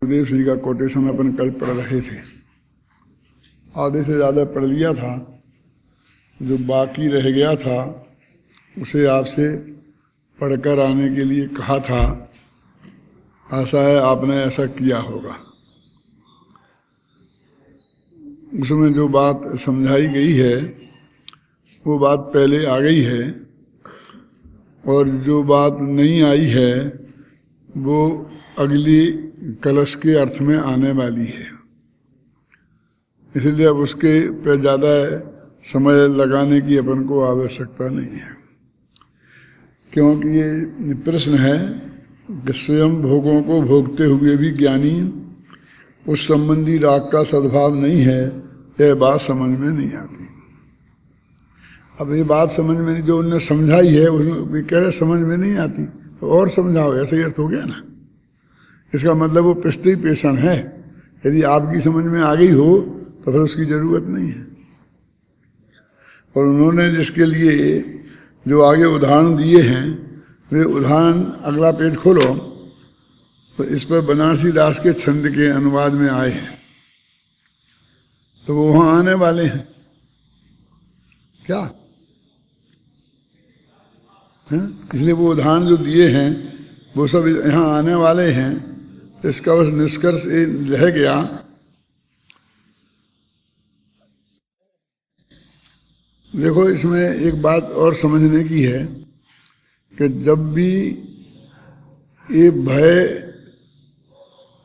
गुरुदेव श्री का कोटेशन अपन कल पढ़ रहे थे। आधे से ज़्यादा पढ़ लिया था, जो बाकी रह गया था उसे आपसे पढ़कर आने के लिए कहा था। आशा है आपने ऐसा किया होगा। उसमें जो बात समझाई गई है वो बात पहले आ गई है, और जो बात नहीं आई है वो अगली कलश के अर्थ में आने वाली है। इसलिए अब उसके पर ज़्यादा समय लगाने की अपन को आवश्यकता नहीं है, क्योंकि ये प्रश्न है कि स्वयं भोगों को भोगते हुए भी ज्ञानी उस संबंधी राग का सद्भाव नहीं है, यह बात समझ में नहीं आती। अब ये बात समझ में नहीं, जो उनने समझाई है उसमें कह रहे समझ में नहीं आती, तो और समझाओ, ऐसा ही अर्थ हो गया ना। इसका मतलब वो पृष्ठी पेषण है। यदि आपकी समझ में आ गई हो तो फिर उसकी जरूरत नहीं है। और उन्होंने जिसके लिए जो आगे उदाहरण दिए हैं वे उदाहरण, अगला पेज खोलो तो इस पर बनारसी दास के छंद के अनुवाद में आए हैं, तो वो वहाँ आने वाले हैं क्या है? इसलिए वो उदाहरण जो दिए हैं वो सब यहाँ आने वाले हैं। तो इसका बस निष्कर्ष रह गया देखो, इसमें एक बात और समझने की है कि जब भी ये भय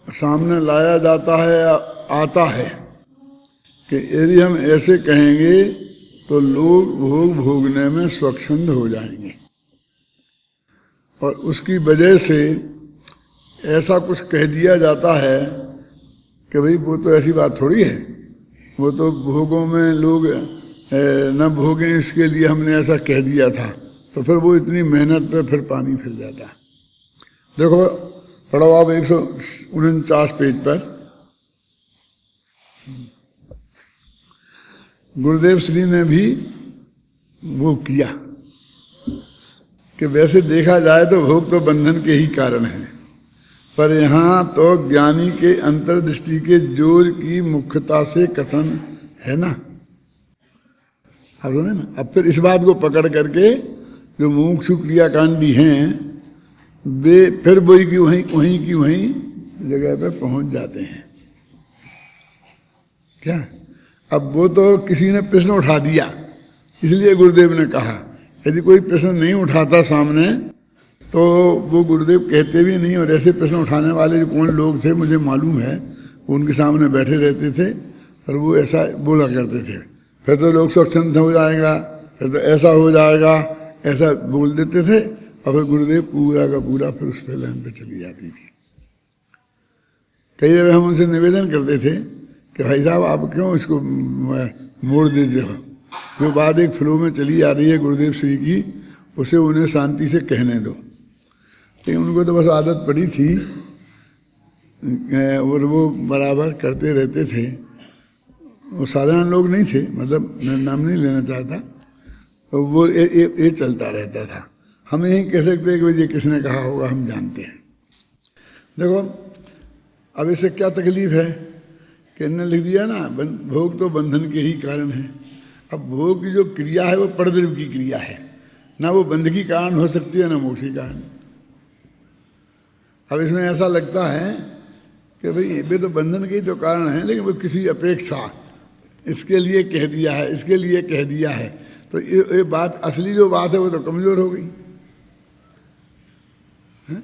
सामने लाया जाता है, आता है कि यदि हम ऐसे कहेंगे तो लोग भोग भोगने में स्वच्छंद हो जाएंगे, और उसकी वजह से ऐसा कुछ कह दिया जाता है कि भाई वो तो ऐसी बात थोड़ी है, वो तो भोगों में लोग न भोगें इसके लिए हमने ऐसा कह दिया था। तो फिर वो इतनी मेहनत पे फिर पानी फिर जाता है। देखो पढ़ो आप 149 पेज पर। गुरुदेव श्री ने भी वो किया कि वैसे देखा जाए तो भोग तो बंधन के ही कारण है, पर यहाँ तो ज्ञानी के अंतर्दृष्टि के जोर की मुख्यता से कथन है ना। आप सुने ना। अब फिर इस बात को पकड़ करके जो मुमुक्षु क्रियाकांडी हैं वे फिर वही की वहीं जगह पे पहुंच जाते हैं क्या। अब वो तो किसी ने प्रश्न उठा दिया, इसलिए गुरुदेव ने कहा। यदि कोई प्रश्न नहीं उठाता सामने तो वो गुरुदेव कहते भी नहीं। और ऐसे प्रश्न उठाने वाले जो कौन लोग थे मुझे मालूम है, वो उनके सामने बैठे रहते थे और वो ऐसा बोला करते थे, फिर तो लोग स्वच्छंद हो जाएगा, फिर तो ऐसा हो जाएगा, ऐसा बोल देते थे। और फिर गुरुदेव पूरा का पूरा फिर उस पे लाइन पे चली जाती थी। कई जगह हम उनसे निवेदन करते थे कि भाई साहब आप क्यों इसको मोड़ देते हो। जो बात एक फ्लो में चली आ रही है गुरुदेव श्री की, उसे उन्हें शांति से कहने दो। लेकिन उनको तो बस आदत पड़ी थी और वो बराबर करते रहते थे। वो साधारण लोग नहीं थे, मतलब मैं नाम नहीं लेना चाहता, तो वो ये चलता रहता था। हम यही कह सकते हैं कि ये किसने कहा होगा, हम जानते हैं। देखो अब इससे क्या तकलीफ है कि इन्होंने लिख दिया ना, भोग तो बंधन के ही कारण है। अब भोग की जो क्रिया है वो परद्रव्य की क्रिया है, ना वो बंध की कारण हो सकती है ना मोक्ष की कारण। अब इसमें ऐसा लगता है कि भाई वे तो बंधन के ही तो कारण है, लेकिन वो किसी अपेक्षा इसके लिए कह दिया है, इसके लिए कह दिया है, तो ये बात असली जो बात है वो तो कमजोर हो गई है?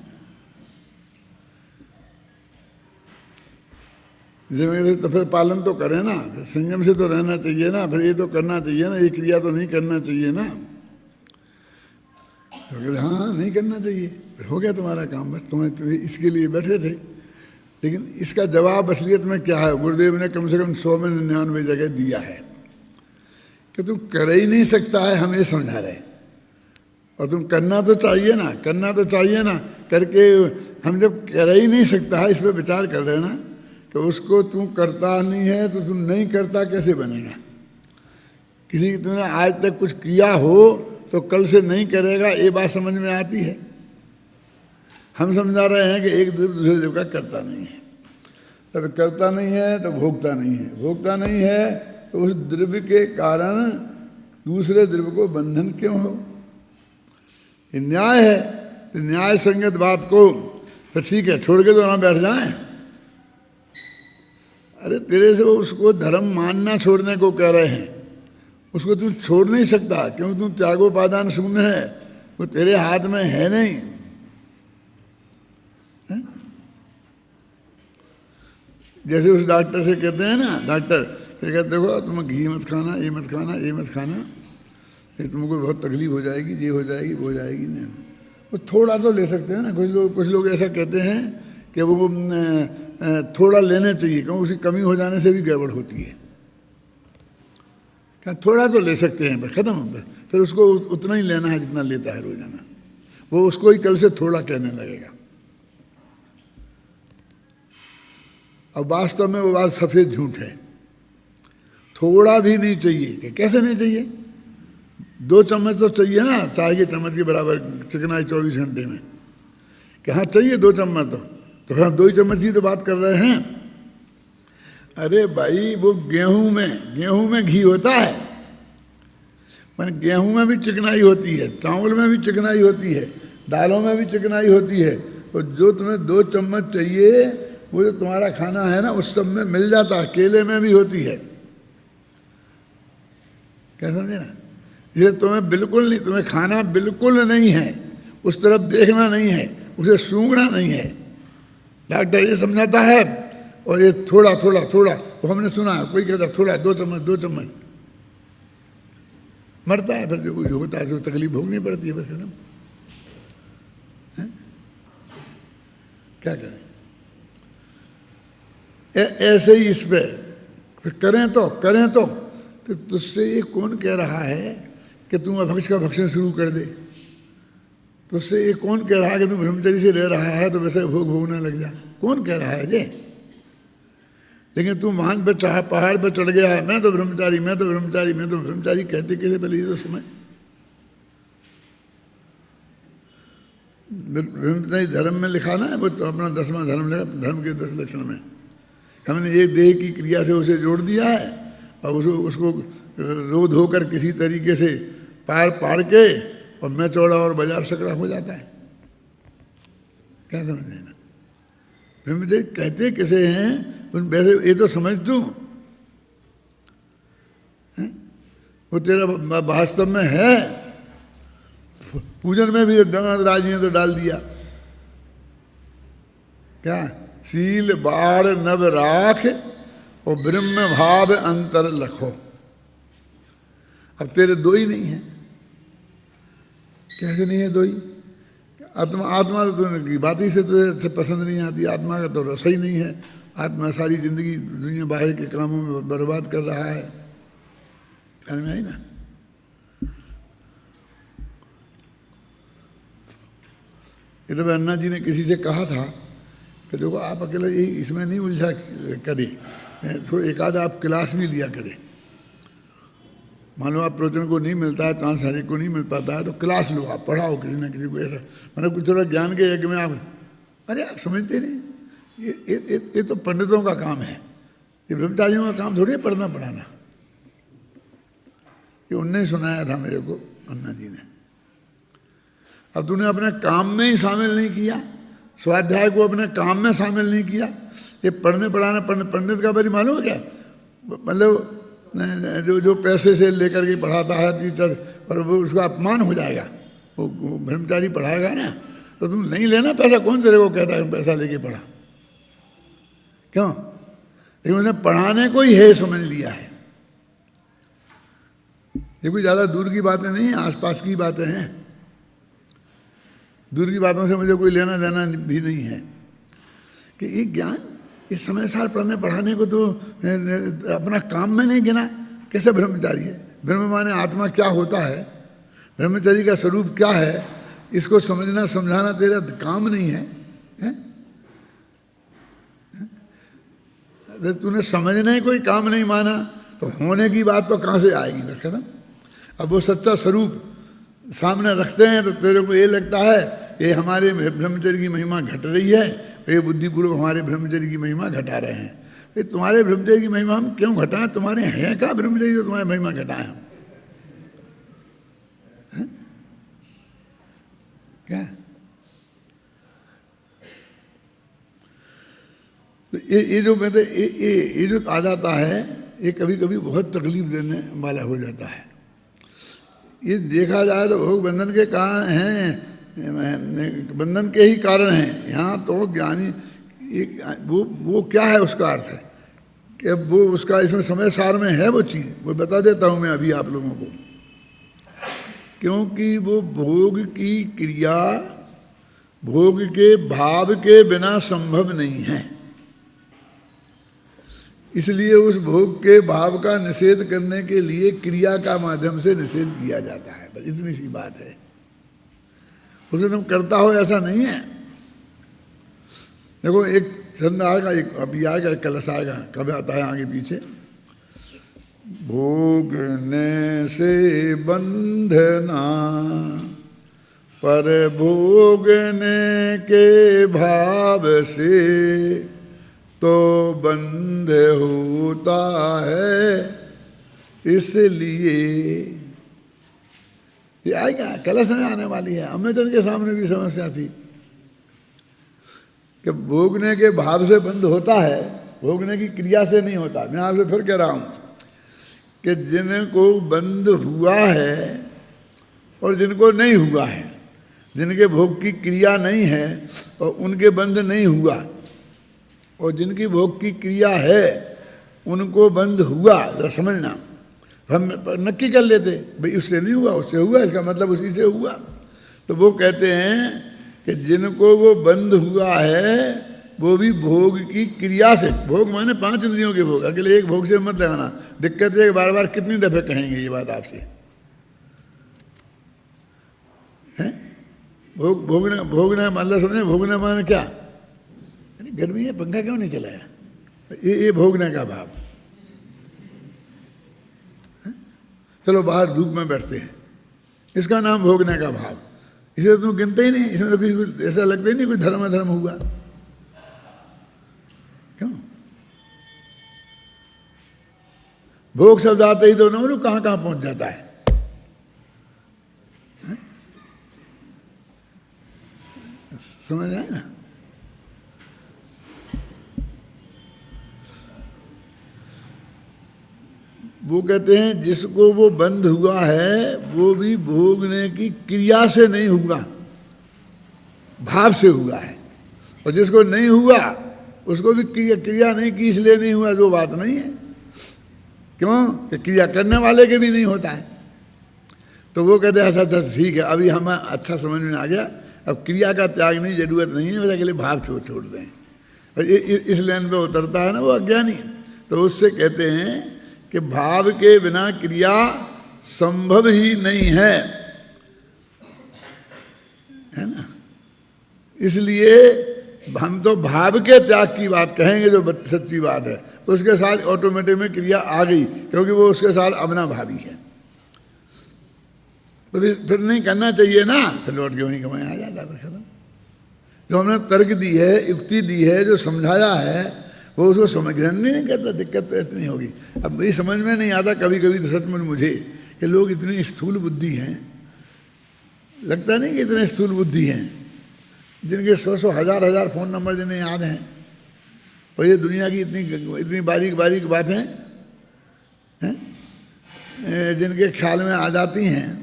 तो फिर पालन तो करें ना, संयम से तो रहना चाहिए ना, फिर ये तो करना चाहिए ना, ये क्रिया तो नहीं करना चाहिए ना। तो हाँ नहीं करना चाहिए, हो गया तुम्हारा काम, बस तुम्हें इसके लिए बैठे थे। लेकिन इसका जवाब असलियत में क्या है, गुरुदेव ने कम से कम 100 में 99 जगह दिया है कि तुम कर ही नहीं सकता है, हम ये समझा रहे। और तुम करना तो चाहिए ना, करना तो चाहिए ना, करके हम जब कर ही नहीं सकता है, इस पर विचार कर रहे ना, तो उसको तुम करता नहीं है तो तुम नहीं करता कैसे बनेगा। किसी तुमने आज तक कुछ किया हो तो कल से नहीं करेगा, ये बात समझ में आती है। हम समझा रहे हैं कि एक दूसरे देव का करता नहीं है। तब करता नहीं है तो भोगता नहीं है, भोगता नहीं है तो उस द्रव्य के कारण दूसरे द्रव्य को बंधन क्यों हो? ये न्याय है। तो न्याय संगत बात को तो ठीक है, छोड़ के तो वहां बैठ जाए। अरे तेरे से वो उसको धर्म मानना छोड़ने को कह रहे हैं, उसको तू छोड़ नहीं सकता क्योंकि तू त्यागोपादान शून्य है, वो तेरे हाथ में है नहीं है? जैसे उस डॉक्टर से कहते हैं ना, डॉक्टर ये कहते देखो तुम घी मत खाना, ये मत खाना, ये मत खाना, फिर तुमको बहुत तकलीफ हो जाएगी, ये हो जाएगी, वो हो जाएगी। नहीं, वो थोड़ा तो ले सकते हैं ना। कुछ लोग ऐसा कहते हैं कि वो थोड़ा लेने चाहिए क्योंकि उसकी कमी हो जाने से भी गड़बड़ होती है। क्या थोड़ा तो ले सकते हैं, बस खत्म, बस फिर उसको उतना ही लेना है जितना लेता है रोजाना। वो उसको ही कल से थोड़ा कहने लगेगा। अब वास्तव में वो बात सफेद झूठ है। थोड़ा भी नहीं चाहिए। कैसे नहीं चाहिए? 2 चम्मच तो चाहिए ना, चाय के चम्मच के बराबर चिकनाई 24 घंटे में। कि हाँ चाहिए 2 चम्मच तो हाँ 2 ही चम्मच की तो बात कर रहे हैं। अरे भाई वो गेहूं में घी होता है, मैंने गेहूं में भी चिकनाई होती है, चावल में भी चिकनाई होती है, दालों में भी चिकनाई होती है। तो जो तुम्हें 2 चम्मच चाहिए वो जो तुम्हारा खाना है ना उस सब में मिल जाता है। केले में भी होती है। क्या समझे ना? ये तुम्हें बिल्कुल नहीं, तुम्हें खाना बिल्कुल नहीं है, उस तरफ देखना नहीं है, उसे सूंघना नहीं है। डॉक्टर ये समझाता है और ये थोड़ा थोड़ा थोड़ा, वो हमने सुना है कोई कहता थोड़ा 2 चम्मच 2 चम्मच, मरता है। फिर जो कुछ होता है जो तकलीफ भोगनी पड़ती है, बस खत्म। क्या करें? ऐसे ही इस पे करें तो तुझसे ये कौन कह रहा है कि तुम अभक्ष का भक्षण शुरू कर दे? तुझसे ये कौन कह रहा है कि तुम ब्रह्मचर्य से रह रहा है तो वैसे भोगने लग जा? कौन कह रहा है ये? लेकिन तू महान पे पहाड़ पे चढ़ गया है, मैं तो ब्रह्मचारी, मैं तो ब्रह्मचारी, मैं तो ब्रह्मचारी कहते कहते पहले ये तो समय ब्रह्मचारी धर्म में लिखा ना, वो तो अपना 10वां धर्म लिखा, धर्म के 10 लक्षण में हमने एक देह की क्रिया से उसे जोड़ दिया है और उसको रोध होकर किसी तरीके से पार के और मैं चौड़ा और बाजार सकड़ा हो जाता है। क्या समझ लेना? ब्रह्मचर्य कहते किसे हैं वैसे ये तो समझ तू, वो तेरा वास्तव में है। पूजन में भी राजी ने तो डाल दिया क्या? शील बाढ़ नव राख और ब्रह्म भाव अंतर लखो। अब तेरे 2 ही नहीं है। कैसे नहीं है 2 ही? आत्मा तो की बात ही से तुझे पसंद नहीं आती। आत्मा का तो रस ही नहीं है। आत्मा सारी जिंदगी दुनिया बाहर के कामों में बर्बाद कर रहा है। समझ में आई ना? ये तो अन्ना जी ने किसी से कहा था कि देखो आप अकेले यही इसमें नहीं उलझा करे, थोड़ा एक आध आप क्लास भी लिया करें। मान लो आप प्रवचन को नहीं मिलता है, ट्रांसहारिक को नहीं मिल पाता है तो क्लास लो, आप पढ़ाओ किसी न किसी को। ऐसा मतलब कुछ थोड़ा ज्ञान के यज्ञ में आप, अरे आप समझते नहीं, ये तो पंडितों का काम है, ये ब्रह्मचारियों का काम थोड़ी है पढ़ना पढ़ाना। ये उनने सुनाया था मेरे को, अन्ना जी ने। अब तूने अपने काम में ही शामिल नहीं किया, स्वाध्याय को अपने काम में शामिल नहीं किया। ये पढ़ने पढ़ाना पंडित का बड़ी मालूम है क्या? मतलब जो पैसे से लेकर के पढ़ाता है टीचर, और वो उसका अपमान हो जाएगा। वो ब्रह्मचारी पढ़ाएगा ना तो तुम नहीं लेना पैसा। कौन तेरे को कहता है पैसा लेके पढ़ा? क्यों? लेकिन उसने पढ़ाने को ही है समझ लिया है। ये कोई ज़्यादा दूर की बातें नहीं, आसपास की बातें हैं। दूर की बातों से मुझे कोई लेना देना भी नहीं है कि ये ज्ञान इस समय सार पढ़ने पढ़ाने को तो अपना काम में नहीं गिना। कैसे ब्रह्मचारी है? ब्रह्म माने आत्मा क्या होता है, ब्रह्मचारी का स्वरूप क्या है, इसको समझना समझाना तेरा काम नहीं है, अगर तूने समझने कोई काम नहीं माना तो होने की बात तो कहाँ से आएगी? बस खत्म। अब वो सच्चा स्वरूप सामने रखते हैं तो तेरे को ये लगता है कि हमारे ब्रह्मचर्य की महिमा घट रही है ये बुद्धिपूर्वक हमारे ब्रह्मचर्य की महिमा घटा रहे हैं। ये तुम्हारे ब्रह्मचर्य की महिमा हम क्यों घटाएं? तुम्हारे हैं क्या ब्रह्मचर्य जो तुम्हारी महिमा घटाएं हम? क्या तो ये जो कहते ये जो आ जाता है, ये कभी कभी बहुत तकलीफ देने वाला हो जाता है। ये देखा जाए तो भोग बंधन के कारण हैं, बंधन के ही कारण हैं। यहाँ तो ज्ञानी वो क्या है उसका अर्थ है कि वो उसका इसमें समय सार में है वो चीज़, वो बता देता हूँ मैं अभी आप लोगों को। क्योंकि वो भोग की क्रिया भोग के भाव के बिना संभव नहीं है, इसलिए उस भोग के भाव का निषेध करने के लिए क्रिया का माध्यम से निषेध किया जाता है। बस इतनी सी बात है। उसको तुम करता हो ऐसा नहीं है। देखो एक छंद आएगा, एक अभी आएगा, एक कलश आएगा, कब आता है आगे पीछे। भोगने से बंधना पर भोगने के भाव से तो बंध होता है, इसलिए ये आएगा, कलश में आने वाली है। अमृतन के सामने भी समस्या थी कि भोगने के भाव से बंध होता है, भोगने की क्रिया से नहीं होता। मैं आपसे फिर कह रहा हूं कि जिनको बंध हुआ है और जिनको नहीं हुआ है, जिनके भोग की क्रिया नहीं है और उनके बंध नहीं हुआ, और जिनकी भोग की क्रिया है उनको बंध हुआ। जरा समझना, हम नक्की कर लेते भाई उससे नहीं हुआ, उससे हुआ, इसका मतलब उसी से हुआ। तो वो कहते हैं कि जिनको वो बंध हुआ है वो भी भोग की क्रिया से, भोग माने 5 इंद्रियों के भोग, अकेले एक भोग से मत लगाना। दिक्कत है बार बार कितनी दफे कहेंगे ये बात आपसे, हैं? भोगना मतलब समझे, भोगना माने क्या? गर्मी है पंखा क्यों नहीं चलाया, ये भोगने का भाव। चलो बाहर धूप में बैठते हैं, इसका नाम भोगने का भाव। इसे तुम गिनते ही नहीं, इसमें तो कुछ ऐसा लगता ही नहीं कुछ धर्म हुआ। क्यों? भोग शब्द आते ही तो ना कहां कहां पहुंच जाता है। समझ आए ना? वो कहते हैं जिसको वो बंध हुआ है वो भी भोगने की क्रिया से नहीं हुआ, भाव से हुआ है। और जिसको नहीं हुआ उसको भी क्रिया नहीं की इसलिए नहीं हुआ, जो बात नहीं है। क्यों? कि क्रिया करने वाले के भी नहीं होता है। तो वो कहते हैं अच्छा अच्छा ठीक है, अभी हमें अच्छा समझ में आ गया, अब क्रिया का त्याग नहीं, जरूरत नहीं है, मेरे के लिए भाव छोड़ दें। इस लाइन पे उतरता है ना वो अज्ञानी, तो उससे कहते हैं कि भाव के बिना क्रिया संभव ही नहीं है ना। इसलिए हम तो भाव के त्याग की बात कहेंगे जो सच्ची बात है, उसके साथ ऑटोमेटिक में क्रिया आ गई, क्योंकि वो उसके साथ अपना भावी है। तो फिर नहीं करना चाहिए ना, फिर लौट के वहीं कमाया आ जाता है। जो हमने तर्क दी है, युक्ति दी है, जो समझाया है, वो उसको समझने नहीं कहता। दिक्कत तो इतनी होगी। अब ये समझ में नहीं आता कभी कभी तो सचमुच मुझे कि लोग इतनी स्थूल बुद्धि हैं, लगता नहीं कि इतने स्थूल बुद्धि हैं, जिनके 100 हजार हजार फ़ोन नंबर जिन्हें याद हैं, और ये दुनिया की इतनी बारीक बारीक बातें हैं जिनके ख्याल में आ जाती हैं।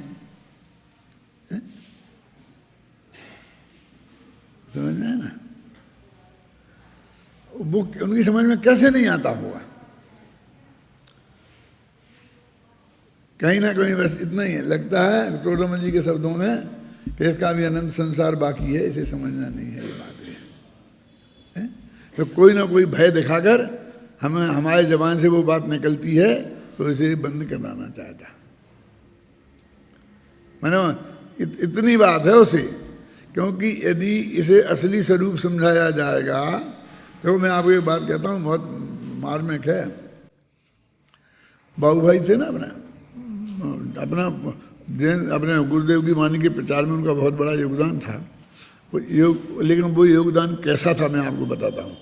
समझ में है ना? वो उनकी समझ में कैसे नहीं आता होगा। कहीं ना कहीं बस इतना ही लगता है टोडरमल जी के शब्दों में कि इसका भी अनंत संसार बाकी है, इसे समझना नहीं है। ये बात है तो कोई ना कोई भय दिखाकर हमें हमारे जबान से वो बात निकलती है तो इसे बंद करवाना चाहता। मैंने इतनी बात है उसे, क्योंकि यदि इसे असली स्वरूप समझाया जाएगा तो मैं आपको एक बात कहता हूँ, बहुत मार्मिक है। बाबू भाई थे ना अपने गुरुदेव की वाणी के प्रचार में उनका बहुत बड़ा योगदान था। वो योग, लेकिन वो योगदान कैसा था मैं आपको बताता हूँ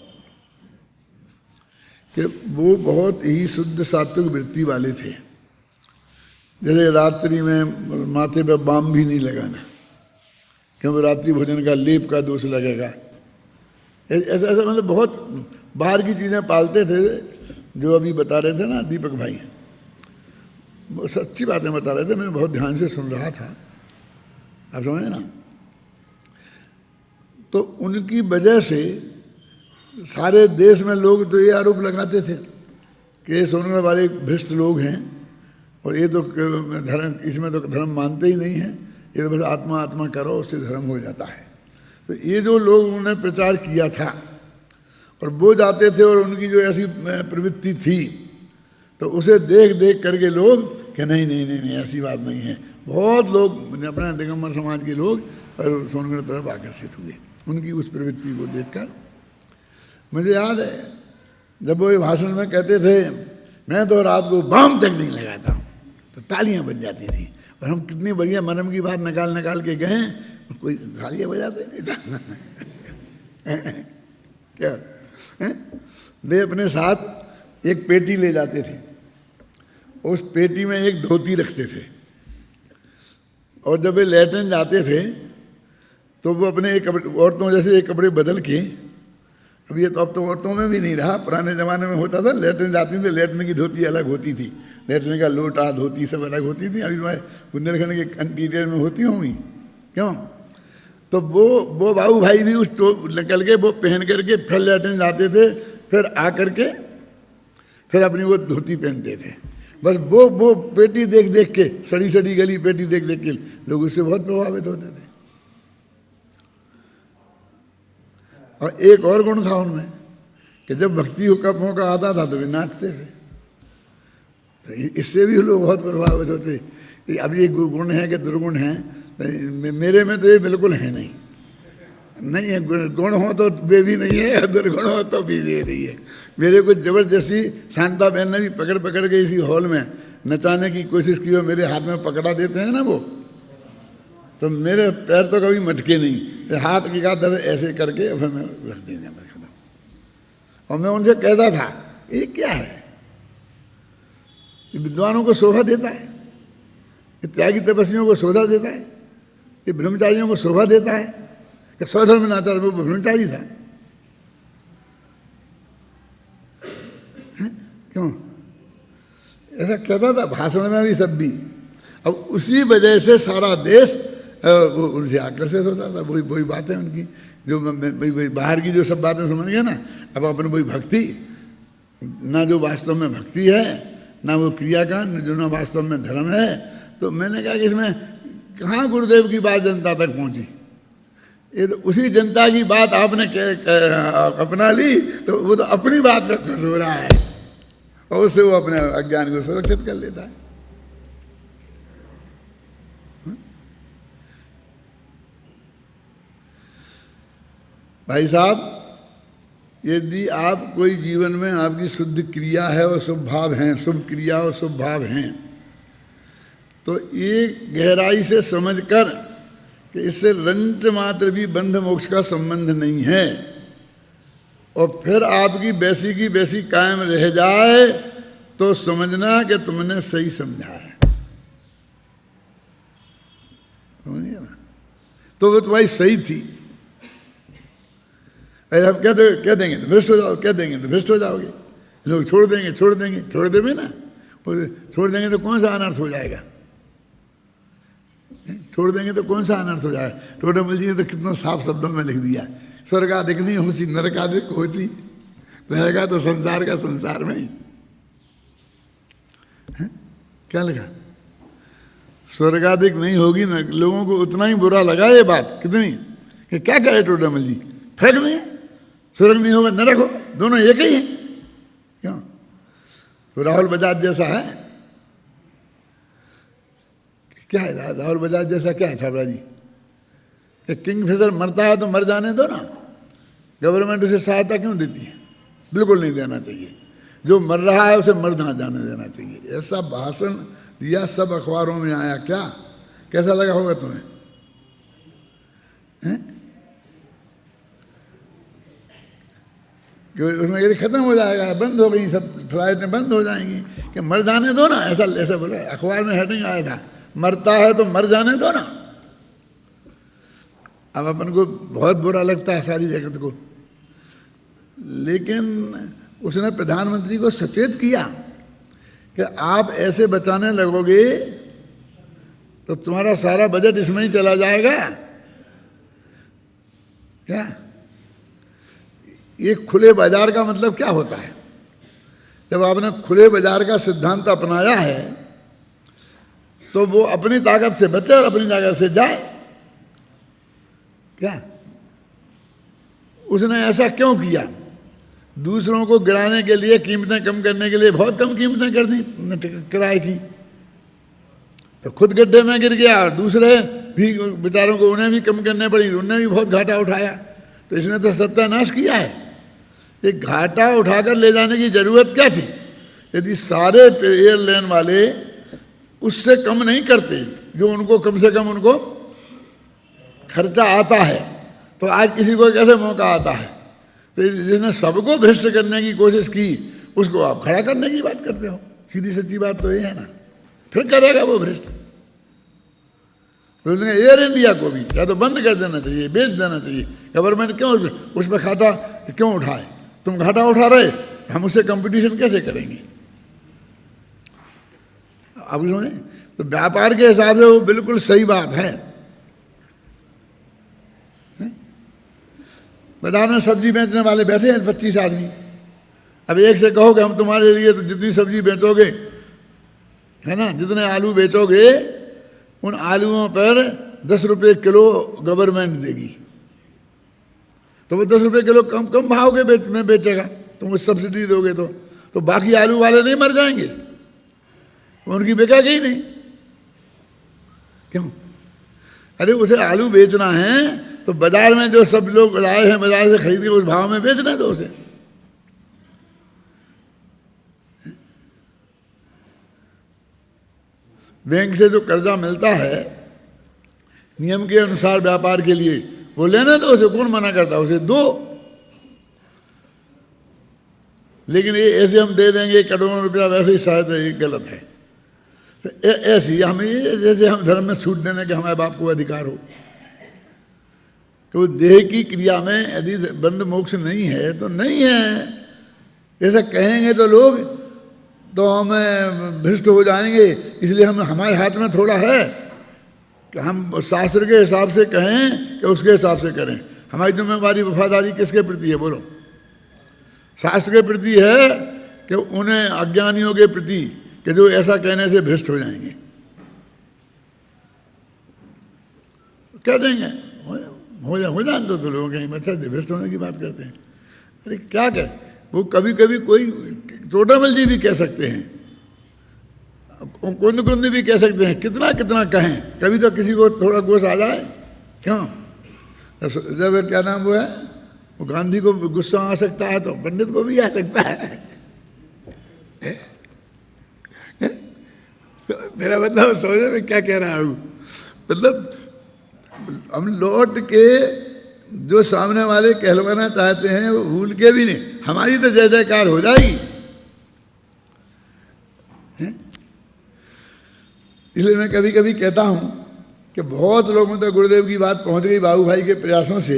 कि वो बहुत ही शुद्ध सात्विक वृत्ति वाले थे। जैसे रात्रि में माथे पे बाम भी नहीं लगाना, क्योंकि रात्रि भोजन का लेप का दोष लगेगा। ऐसा ऐसा मतलब बहुत बाहर की चीज़ें पालते थे, जो अभी बता रहे थे ना दीपक भाई, वो सच्ची बातें बता रहे थे, मैंने बहुत ध्यान से सुन रहा था, आप समझे ना। तो उनकी वजह से सारे देश में लोग तो ये आरोप लगाते थे कि ये सोनगढ़ वाले भ्रष्ट लोग हैं और ये तो धर्म, इसमें तो धर्म मानते ही नहीं हैं, ये तो बस आत्मा आत्मा करो उससे धर्म हो जाता है। तो ये जो लोग उन्होंने प्रचार किया था और वो जाते थे और उनकी जो ऐसी प्रवृत्ति थी, तो उसे देख देख करके लोग कि नहीं नहीं नहीं नहीं ऐसी बात नहीं है। बहुत लोग अपने दिगंबर समाज के लोग और सोनगढ़ तरफ आकर्षित हुए उनकी उस प्रवृत्ति को देखकर। मुझे याद है जब वो भाषण में कहते थे मैं तो रात को बाम तक नहीं लगाता हूँ, तो तालियां बज जाती थी। और हम कितनी बढ़िया मरम की बात निकाल निकाल के गए, कोई तालियां बजाते नहीं था क्या वे अपने साथ एक पेटी ले जाते थे, उस पेटी में एक धोती रखते थे, और जब वे लैट्रिन जाते थे तो वो अपने एक कपड़े, औरतों जैसे एक कपड़े बदल के, अब ये तो अब तो औरतों में भी नहीं रहा, पुराने ज़माने में होता था, लैट्रिन जाती थी, लैट्रिन की धोती अलग होती थी, लैट्रिन का लोटा धोती सब अलग होती थी। अभी मैं बुंदेलखंड के इंटीरियर में होती होंगी क्यों। तो वो बाबू भाई भी उस निकल के वो पहन करके फिर लैट्रिन जाते थे, फिर आ करके फिर अपनी वो धोती पहनते थे। बस वो पेटी देख देख के, सड़ी सड़ी गली पेटी देख देख के लोग उससे बहुत प्रभावित होते थे। और एक और गुण था उनमें कि जब भक्ति का मौका आता था तो वे नाचते थे, तो इससे भी लोग बहुत प्रभावित होते। अब ये गुण है कि दुर्गुण है, तो मेरे में तो ये बिल्कुल है नहीं है। गुण हो तो वे भी नहीं है, और दुर्गुण हो तो भी ये नहीं है। मेरे को जबरदस्ती शांता बहन ने भी पकड़ पकड़ के इसी हॉल में नचाने की कोशिश की, और मेरे हाथ में पकड़ा देते हैं ना वो, तो मेरे पैर तो कभी मटके नहीं, हाथ की का दबे ऐसे करके फिर मैं रख देंगे। और मैं उनसे कहता था ये क्या है, ये विद्वानों को शोभा देता है, ये त्यागी तपस्वियों को शोभा देता है, ये ब्रह्मचारियों को शोभा देता है कि स्वधर्म नाता वो ब्रह्मचारी था। क्यों ऐसा कहता था भाषण में भी, सब भी। अब उसी वजह से सारा देश वो उनसे आकर्षित होता था। वही बातें उनकी जो बाहर की जो सब बातें समझ गए ना, अब अपन वही भक्ति ना, जो वास्तव में भक्ति है, ना वो क्रियाकांड जो ना वास्तव में धर्म है। तो मैंने कहा कि इसमें कहाँ गुरुदेव की बात जनता तक पहुँची। ये तो उसी जनता की बात आपने अपना ली, तो वो तो अपनी बात पर खुश हो रहा है, और उससे वो अपने अज्ञान को सुरक्षित कर लेता है। भाई साहब, यदि आप कोई जीवन में आपकी शुद्ध क्रिया है और शुभ भाव हैं, शुभ क्रिया और शुभ भाव हैं, तो ये गहराई से समझकर कि इससे रंच मात्र भी बंध मोक्ष का संबंध नहीं है, और फिर आपकी वैसी की वैसी कायम रह जाए, तो समझना कि तुमने सही समझा है। समझिए ना, तो वो तुम्हारी सही थी। अब कह देंगे तो भ्रष्ट हो जाओ, कह देंगे तो भ्रष्ट हो जाओगे। लोग छोड़ देंगे छोड़ देंगे ना, छोड़ देंगे तो कौन सा अनर्थ हो जाएगा, छोड़ देंगे तो कौन सा अनर्थ हो जाएगा। टोडामल जी ने तो कितना साफ शब्दों में लिख दिया, स्वर्गाधिक नहीं होती नरकाधिक होती, रहेगा तो संसार का संसार में ही। क्या लिखा, स्वर्गाधिक नहीं होगी ना। लोगों को उतना ही बुरा लगा ये बात कितनी, कि क्या करे टोडामल जी, फर्क नहीं है, स्वर्ग नहीं होगा नरक हो, दोनों एक ही है। क्यों, तो राहुल बजाज जैसा है, क्या है राहुल बजाज जैसा क्या है छाबड़ा जी, कि किंगफिशर मरता है तो मर जाने दो ना, गवर्नमेंट उसे सहायता क्यों देती है, बिल्कुल नहीं देना चाहिए। जो मर रहा है उसे मर ना जाने देना चाहिए। ऐसा भाषण दिया, सब अखबारों में आया। क्या कैसा लगा होगा तुम्हें, हैं? कि उसमें यदि खत्म हो जाएगा, बंद हो गई, सब फ्लाइटें बंद हो जाएंगी, कि मर जाने दो ना, ऐसा ऐसा बोला। अखबार में हेडिंग आया था, मरता है तो मर जाने दो ना। अब अपन को बहुत बुरा लगता है सारी जगत को, लेकिन उसने प्रधानमंत्री को सचेत किया कि आप ऐसे बचाने लगोगे तो तुम्हारा सारा बजट इसमें ही चला जाएगा। क्या ये खुले बाजार का मतलब क्या होता है? जब आपने खुले बाजार का सिद्धांत अपनाया है तो वो अपनी ताकत से बचे और अपनी ताकत से जाए। क्या उसने ऐसा क्यों किया? दूसरों को गिराने के लिए, कीमतें कम करने के लिए बहुत कम कीमतें कर दी किराए की, तो खुद गड्ढे में गिर गया और दूसरे भी बेचारों को उन्हें भी कम करने पड़ी, उन्हें भी बहुत घाटा उठाया। तो इसने तो सत्यानाश किया है। ये घाटा उठाकर ले जाने की जरूरत क्या थी? यदि सारे एयरलाइन वाले उससे कम नहीं करते जो उनको कम से कम उनको खर्चा आता है, तो आज किसी को कैसे मौका आता है? तो जिसने सबको भ्रष्ट करने की कोशिश की उसको आप खड़ा करने की बात करते हो। सीधी सच्ची बात तो ये है ना, फिर करेगा वो भ्रष्ट। तो एयर इंडिया को भी या तो बंद कर देना चाहिए, बेच देना चाहिए। गवर्नमेंट क्यों उस पर घाटा क्यों उठाए? तुम घाटा उठा रहे, हम उससे कंपटीशन कैसे करेंगे? आप समझे? तो व्यापार के हिसाब से वो बिल्कुल सही बात है। बाजार में सब्जी बेचने वाले बैठे हैं 25 आदमी। अब एक से कहो कि हम तुम्हारे लिए तो जितनी सब्जी बेचोगे, है ना, जितने आलू बेचोगे उन आलूओं पर 10 रुपये किलो गवर्नमेंट देगी, तो वो 10 रुपये किलो कम कम भाव के में बेचेगा, तुम उस सब्सिडी दोगे तो बाकी आलू वाले नहीं मर जाएंगे? उनकी बिकेगी ही नहीं। क्यों? अरे उसे आलू बेचना है तो बाजार में जो सब लोग लाए हैं बाजार से खरीद के उस भाव में बेचना दो उसे। बैंक से जो कर्जा मिलता है नियम के अनुसार व्यापार के लिए, वो लेने दो उसे, कौन मना करता? उसे दो। लेकिन ये ऐसे हम दे देंगे करोड़ों रुपया, वैसे ही शायद ये गलत है। तो ऐसी हम ये जैसे हम धर्म में छूट देने के हमारे बाप को अधिकार हो कि वो देह की क्रिया में यदि बंध मोक्ष नहीं है तो नहीं है। ऐसा कहेंगे तो लोग तो हमें भ्रष्ट हो जाएंगे। इसलिए हम हमारे हाथ में थोड़ा है कि हम शास्त्र के हिसाब से कहें कि उसके हिसाब से करें। हमारी जिम्मेवारी वफादारी किसके प्रति है? बोलो। शास्त्र के प्रति है कि उन्हें अज्ञानियों के प्रति कि जो ऐसा कहने से भ्रष्ट हो जाएंगे। कह देंगे हो जान दो, तो लोग कहीं अच्छा भ्रष्ट होने की बात करते हैं। अरे क्या कह, वो कभी कभी कोई टोटामल जी भी कह सकते हैं, कुंद कुंद भी कह सकते हैं, कितना कितना कहें, कभी तो किसी को थोड़ा गोश आ जाए। क्यों? जब क्या नाम वो है, वो गांधी को गुस्सा आ सकता है तो पंडित को भी आ सकता है। मेरा मतलब समझे मैं क्या कह रहा हूँ? मतलब हम लौट के जो सामने वाले कहलवाना चाहते हैं वो भूल के भी नहीं, हमारी तो जय जयकार हो जाएगी। इसलिए मैं कभी कभी कहता हूं कि बहुत लोगों तक गुरुदेव की बात पहुंच गई बाबू भाई के प्रयासों से।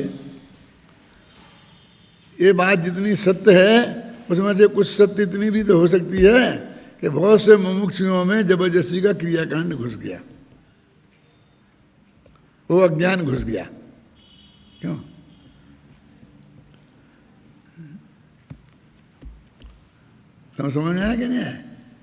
ये बात जितनी सत्य है उसमें से कुछ सत्य इतनी भी तो हो सकती है कि बहुत से मुमुक्षुओं में जबरदस्ती का क्रियाकांड घुस गया, वो अज्ञान घुस गया। क्यों? समझ में आया कि नहीं आया?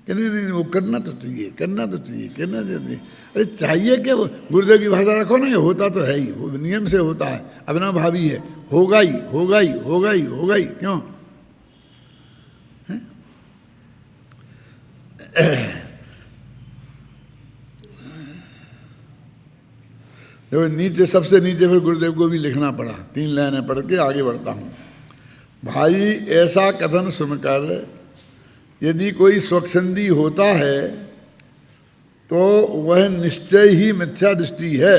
कि नहीं वो करना तो चाहिए, करना तो चाहिए, करना चाहिए। अरे चाहिए क्या? वो गुरुदेव की भाषा रखो ना, होता तो है ही, वो नियम से होता है, अपना भावी है, होगा ही होगा ही होगा ही होगा ही। क्यों? देखो नीचे, सबसे नीचे फिर गुरुदेव को भी लिखना पड़ा, 3 लाइनें पढ़ के आगे बढ़ता हूँ। भाई ऐसा कथन सुनकर यदि कोई स्वच्छंदी होता है तो वह निश्चय ही मिथ्या दृष्टि है।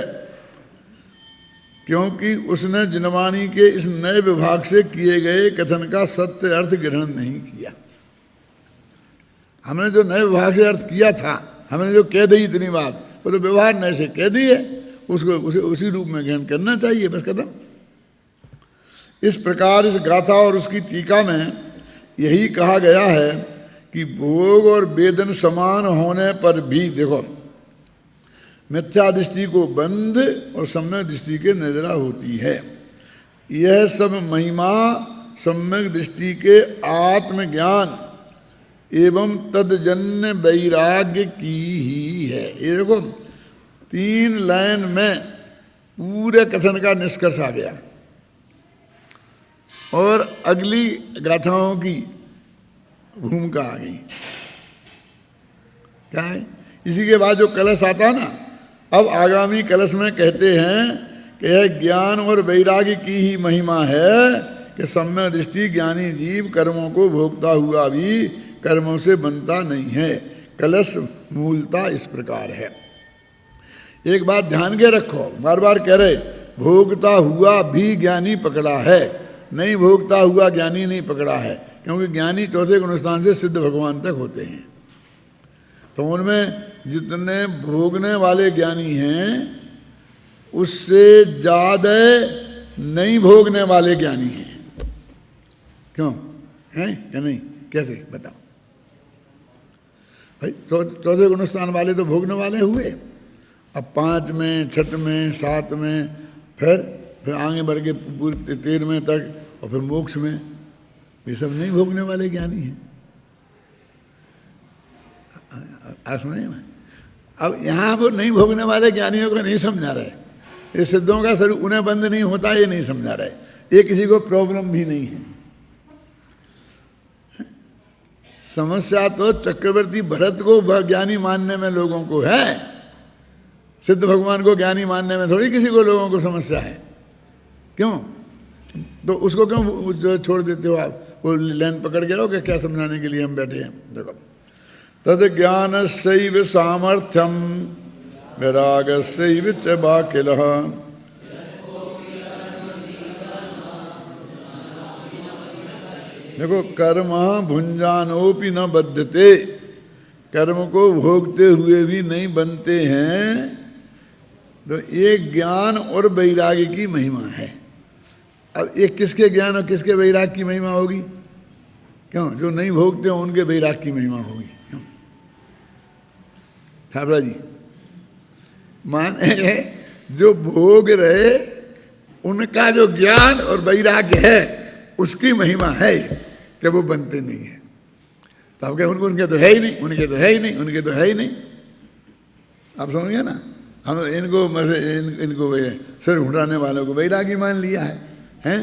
क्योंकि उसने जिनवाणी के इस नए विभाग से किए गए कथन का सत्य अर्थ ग्रहण नहीं किया। हमने जो नए विभाग से अर्थ किया था, हमने जो कह दी इतनी बात, वो तो व्यवहार नए से कह दी है, उसको उसी रूप में ग्रहण करना चाहिए, बस खत्म। इस प्रकार इस गाथा और उसकी टीका में यही कहा गया है कि भोग और वेदन समान होने पर भी, देखो, मिथ्या दृष्टि को बंद और सम्यक दृष्टि के नजरा होती है। यह सब महिमा सम्यक दृष्टि के आत्मज्ञान एवं तदजन्य वैराग्य की ही है। ये देखो 3 लाइन में पूरे कथन का निष्कर्ष आ गया और अगली गाथाओं की भूमिका आ गई। क्या है? इसी के बाद जो कलश आता ना, अब आगामी कलश में कहते हैं कि यह ज्ञान और वैराग्य की ही महिमा है कि सम्यक दृष्टि ज्ञानी जीव कर्मों को भोगता हुआ भी कर्मों से बनता नहीं है। कलश मूलता इस प्रकार है। एक बात ध्यान के रखो, बार बार कह रहे भोगता हुआ भी ज्ञानी पकड़ा है, नहीं भोगता हुआ ज्ञानी नहीं पकड़ा है, क्योंकि ज्ञानी चौथे गुणस्थान से सिद्ध भगवान तक होते हैं। तो उनमें जितने भोगने वाले ज्ञानी हैं उससे ज्यादा नहीं भोगने वाले ज्ञानी हैं। क्यों हैं या नहीं? कैसे बताओ भाई? चौथे गुणस्थान वाले तो भोगने वाले हुए, अब 5 में 6 में 7 में फिर आगे बढ़ के पूरे 13वें तक और फिर मोक्ष में, ये सब नहीं भोगने वाले ज्ञानी हैं। सुनिए मैं, अब यहाँ वो नहीं भोगने वाले ज्ञानियों को नहीं समझा रहे, ये सिद्धों का स्वरूप उन्हें बंद नहीं होता, ये नहीं समझा रहे, ये किसी को प्रॉब्लम भी नहीं है। समस्या तो चक्रवर्ती भरत को ज्ञानी मानने में लोगों को है, सिद्ध भगवान को ज्ञानी मानने में थोड़ी किसी को लोगों को समस्या है। क्यों? तो उसको क्यों छोड़ देते हो आप? वो लाइन पकड़ के रहो कि क्या समझाने के लिए हम बैठे हैं। देखो, तद ज्ञान सैव सामर्थ्यम वैराग सैव च बाकिलः। देखो, कर्म भुंजानोपि न बद्धते, कर्म को भोगते हुए भी नहीं बनते हैं। तो ये ज्ञान और वैराग्य की महिमा है। अब ये किसके ज्ञान और किसके वैराग्य की महिमा होगी? क्यों? जो नहीं भोगते हो उनके वैराग्य की महिमा होगी। क्यों छाबड़ा जी? माने जो भोग रहे उनका जो ज्ञान और वैराग्य है उसकी महिमा है कि वो बनते नहीं है। तो आप कहें उनके तो है ही नहीं, उनके तो है ही नहीं, उनके तो है ही नहीं। आप समझ गए ना? हम इनको सिर उठाने वालों को वैरागी मान लिया है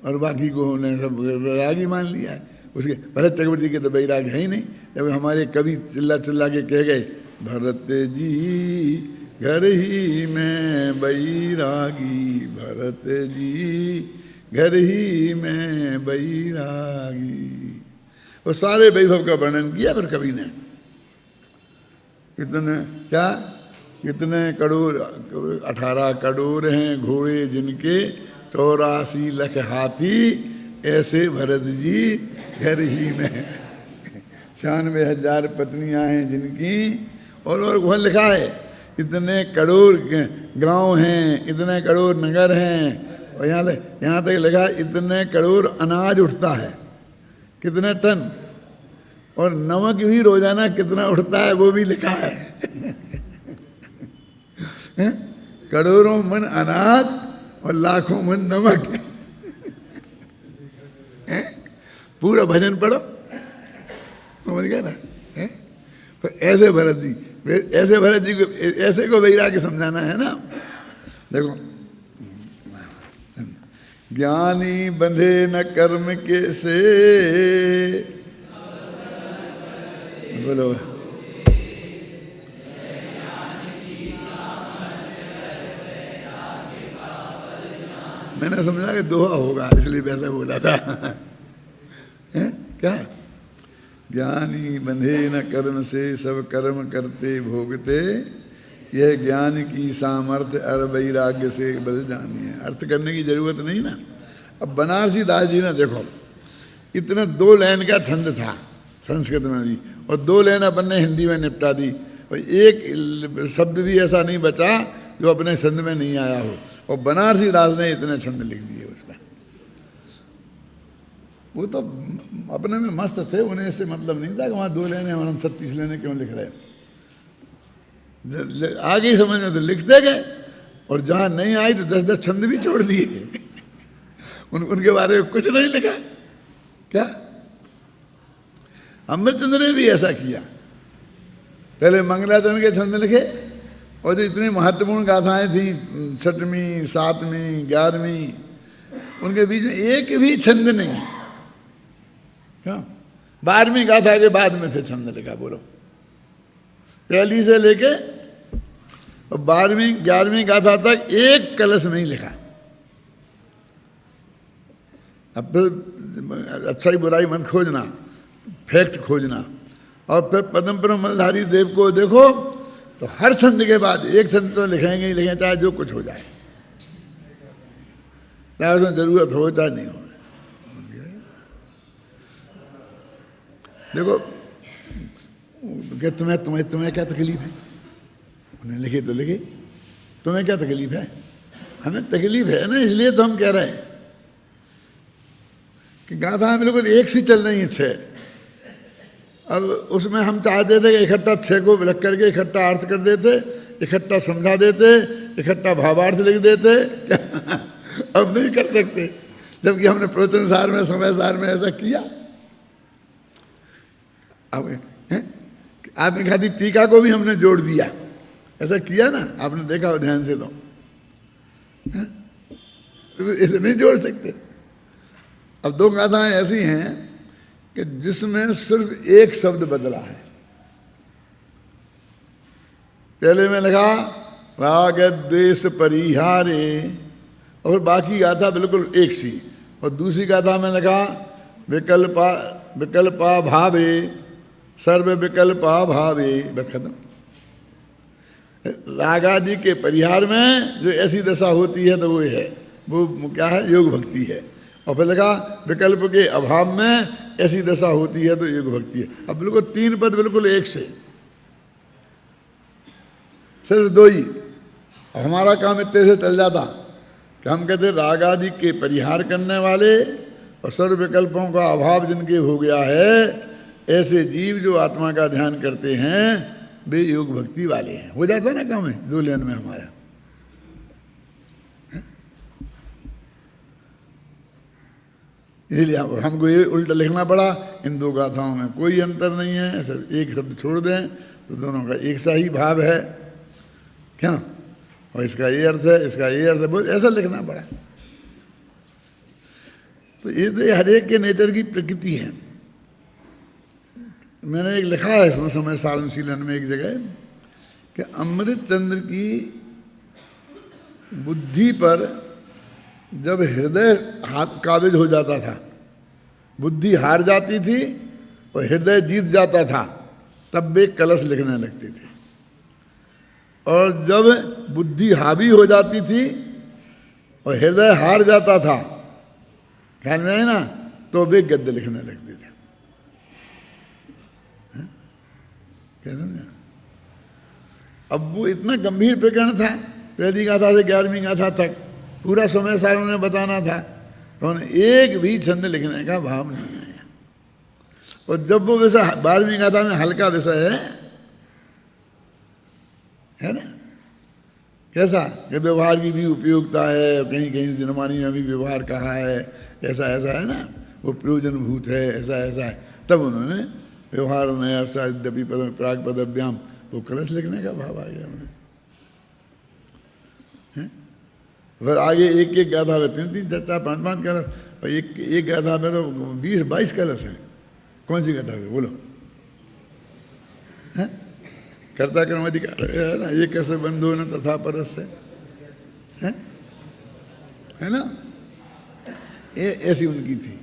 और बाकी को हमने सब वैरागी मान लिया है। उसके भरत चक्रवर्ती के तो वैराग है ही नहीं। जब हमारे कवि चिल्ला चिल्ला के कह गए, भरत जी घर ही में बैरागी, भरत जी घर ही में बैरागी, वो सारे वैभव का वर्णन किया पर कवि ने। कितने क्या, कितने करोड़, 18 करोड़ हैं घोड़े जिनके, 84 लाख हाथी, ऐसे भरत जी घर ही में 96,000 पत्नियां हैं जिनकी। और वहाँ लिखा है इतने करोड़ गांव हैं, इतने करोड़ नगर हैं, और यहाँ तक लिखा है इतने करोड़ अनाज उठता है, कितने टन, और नमक भी रोजाना कितना उठता है वो भी लिखा है। करोड़ों मन अनाज और लाखों मन नमक। पूरा भजन पढ़ो, समझ गए ना? ऐसे भरत जी, ऐसे भरत जी को, ऐसे को वैराग्य समझाना है ना। देखो, ज्ञानी बंधे न कर्म के से, बोलो, मैंने समझा कि दोहा होगा इसलिए वैसा बोला था। है क्या? ज्ञानी बंधे न कर्म से, सब कर्म करते भोगते, यह ज्ञान की सामर्थ्य अर वैराग्य से बल जानी है। अर्थ करने की जरूरत नहीं ना। अब बनारसी दास जी ने देखो, इतना 2 लाइन का छंद था संस्कृत में भी, और 2 लाइन अपन ने हिंदी में निपटा दी, और एक शब्द भी ऐसा नहीं बचा जो अपने छंद में नहीं आया हो। और बनारसी दास ने इतने छंद लिख दिए उसमें। वो तो अपने में मस्त थे, उन्हें इससे मतलब नहीं था कि वहाँ 2 लाइनें हम 36 लाइनें क्यों लिख रहे हैं। आगे ही समझ में तो लिखते गए, और जहाँ नहीं आई तो 10-10 छंद भी छोड़ दिए। उनके बारे में कुछ नहीं लिखा। क्या अमृतचंद्र ने भी ऐसा किया? पहले मंगलाचरण के छंद लिखे, और जो इतनी महत्वपूर्ण गाथाएं थी 6वीं, 7वीं, 11वीं, उनके बीच में एक भी छंद नहीं। क्या 12वीं गाथा के बाद में फिर छंद लिखा? बोलो, पहली से लेके 12वीं 11वीं गाथा तक एक कलश नहीं लिखा। अब फिर अच्छाई बुराई मत खोजना, फैक्ट खोजना। और फिर पद्म ब्रह्मधारी देव को देखो तो हर छंद के बाद एक छंद तो लिखेंगे ही लिखेंगे, चाहे जो कुछ हो जाए, चाहे उसमें जरूरत हो चाहे नहीं हो। देखो कि तुम्हें क्या तकलीफ है? उन्हें लिखे तो लिखे, तुम्हें क्या तकलीफ है? हमें तकलीफ है ना, इसलिए तो हम कह रहे हैं कि गाथा बिल्कुल एक सी चल रही है 6। अब उसमें हम चाहते थे कि इकट्ठा 6 को लिख करके इकट्ठा अर्थ कर देते, इकट्ठा समझा देते, इकट्ठा भावार्थ लिख देते। अब नहीं कर सकते, जबकि हमने प्रवचन सार में, समय सार में ऐसा किया। अब आदि खाती टीका को भी हमने जोड़ दिया, ऐसा किया ना, आपने देखा हो ध्यान से। तो इसे नहीं जोड़ सकते। अब 2 गाथाएं ऐसी हैं कि जिसमें सिर्फ एक शब्द बदला है। पहले में लिखा राग द्वेष परिहारे, और बाकी गाथा बिल्कुल एक सी। और दूसरी गाथा में लिखा विकल्पा भावे, सर्व विकल्पा भावे। खत्म। राग आदि के परिहार में जो ऐसी दशा होती है तो वो है, वो क्या है? योग भक्ति है। और फिर लिखा विकल्प के अभाव में ऐसी दशा होती है तो योग भक्ति है। अब बिल्कुल 3 पद बिल्कुल एक से, सिर्फ 2 ही। हमारा काम इतने से चल जाता कि हम कहते राग आदि के परिहार करने वाले और सर्व विकल्पों का अभाव जिनके हो गया है, ऐसे जीव जो आत्मा का ध्यान करते हैं वे योग भक्ति वाले हैं। हो जाता ना काम है 2 लाइन में हमारा। इसलिए हमको ये उल्टा लिखना पड़ा। इन 2 गाथाओं में कोई अंतर नहीं है, सिर्फ एक शब्द छोड़ दें तो दोनों का एक सा ही भाव है। क्या? और इसका ये अर्थ है, इसका ये अर्थ है, बहुत ऐसा लिखना पड़ा। तो ये तो हर एक के नेचर की प्रकृति है। मैंने एक लिखा है इसमें समय सारणशीलन में एक जगह कि अमृतचंद्र की बुद्धि पर जब हृदय हाथ काबिज हो जाता था, बुद्धि हार जाती थी और हृदय जीत जाता था, तब वे कलश लिखने लगते थे। और जब बुद्धि हावी हो जाती थी और हृदय हार जाता था, ख्याल में है ना, तो वे गद्य लिखने लगते थे। क्या समझा? अब वो इतना गंभीर प्रकरण था, पहली गाथा से 11वीं गाथा तक पूरा समय सार उन्हें बताना था, तो उन्हें एक भी छंद लिखने का भाव नहीं आया। और जब वो विषय 12वीं गाथा में हल्का विषय है ना, कैसा कि व्यवहार की भी उपयोगिता है, कहीं कहीं दिनवाणी में भी व्यवहार कहा है, ऐसा ऐसा है ना, वो प्रयोजनभूत है, ऐसा ऐसा है, तब उन्होंने व्यवहार नया यद्यपि प्राग पदभ्याम वो कलश लिखने का भाव आ गया उन्हें। फिर आगे एक एक गाथा में 3-3 4-4 5-5 कलश, और एक गाथा में तो 20-22 कलश हैं। कौन सी गाथा है बोलो? है कर्ता कर्म अधिकार है ना, ये कैसे बंधु न तथा परस है ना, ये ऐसी उनकी थी।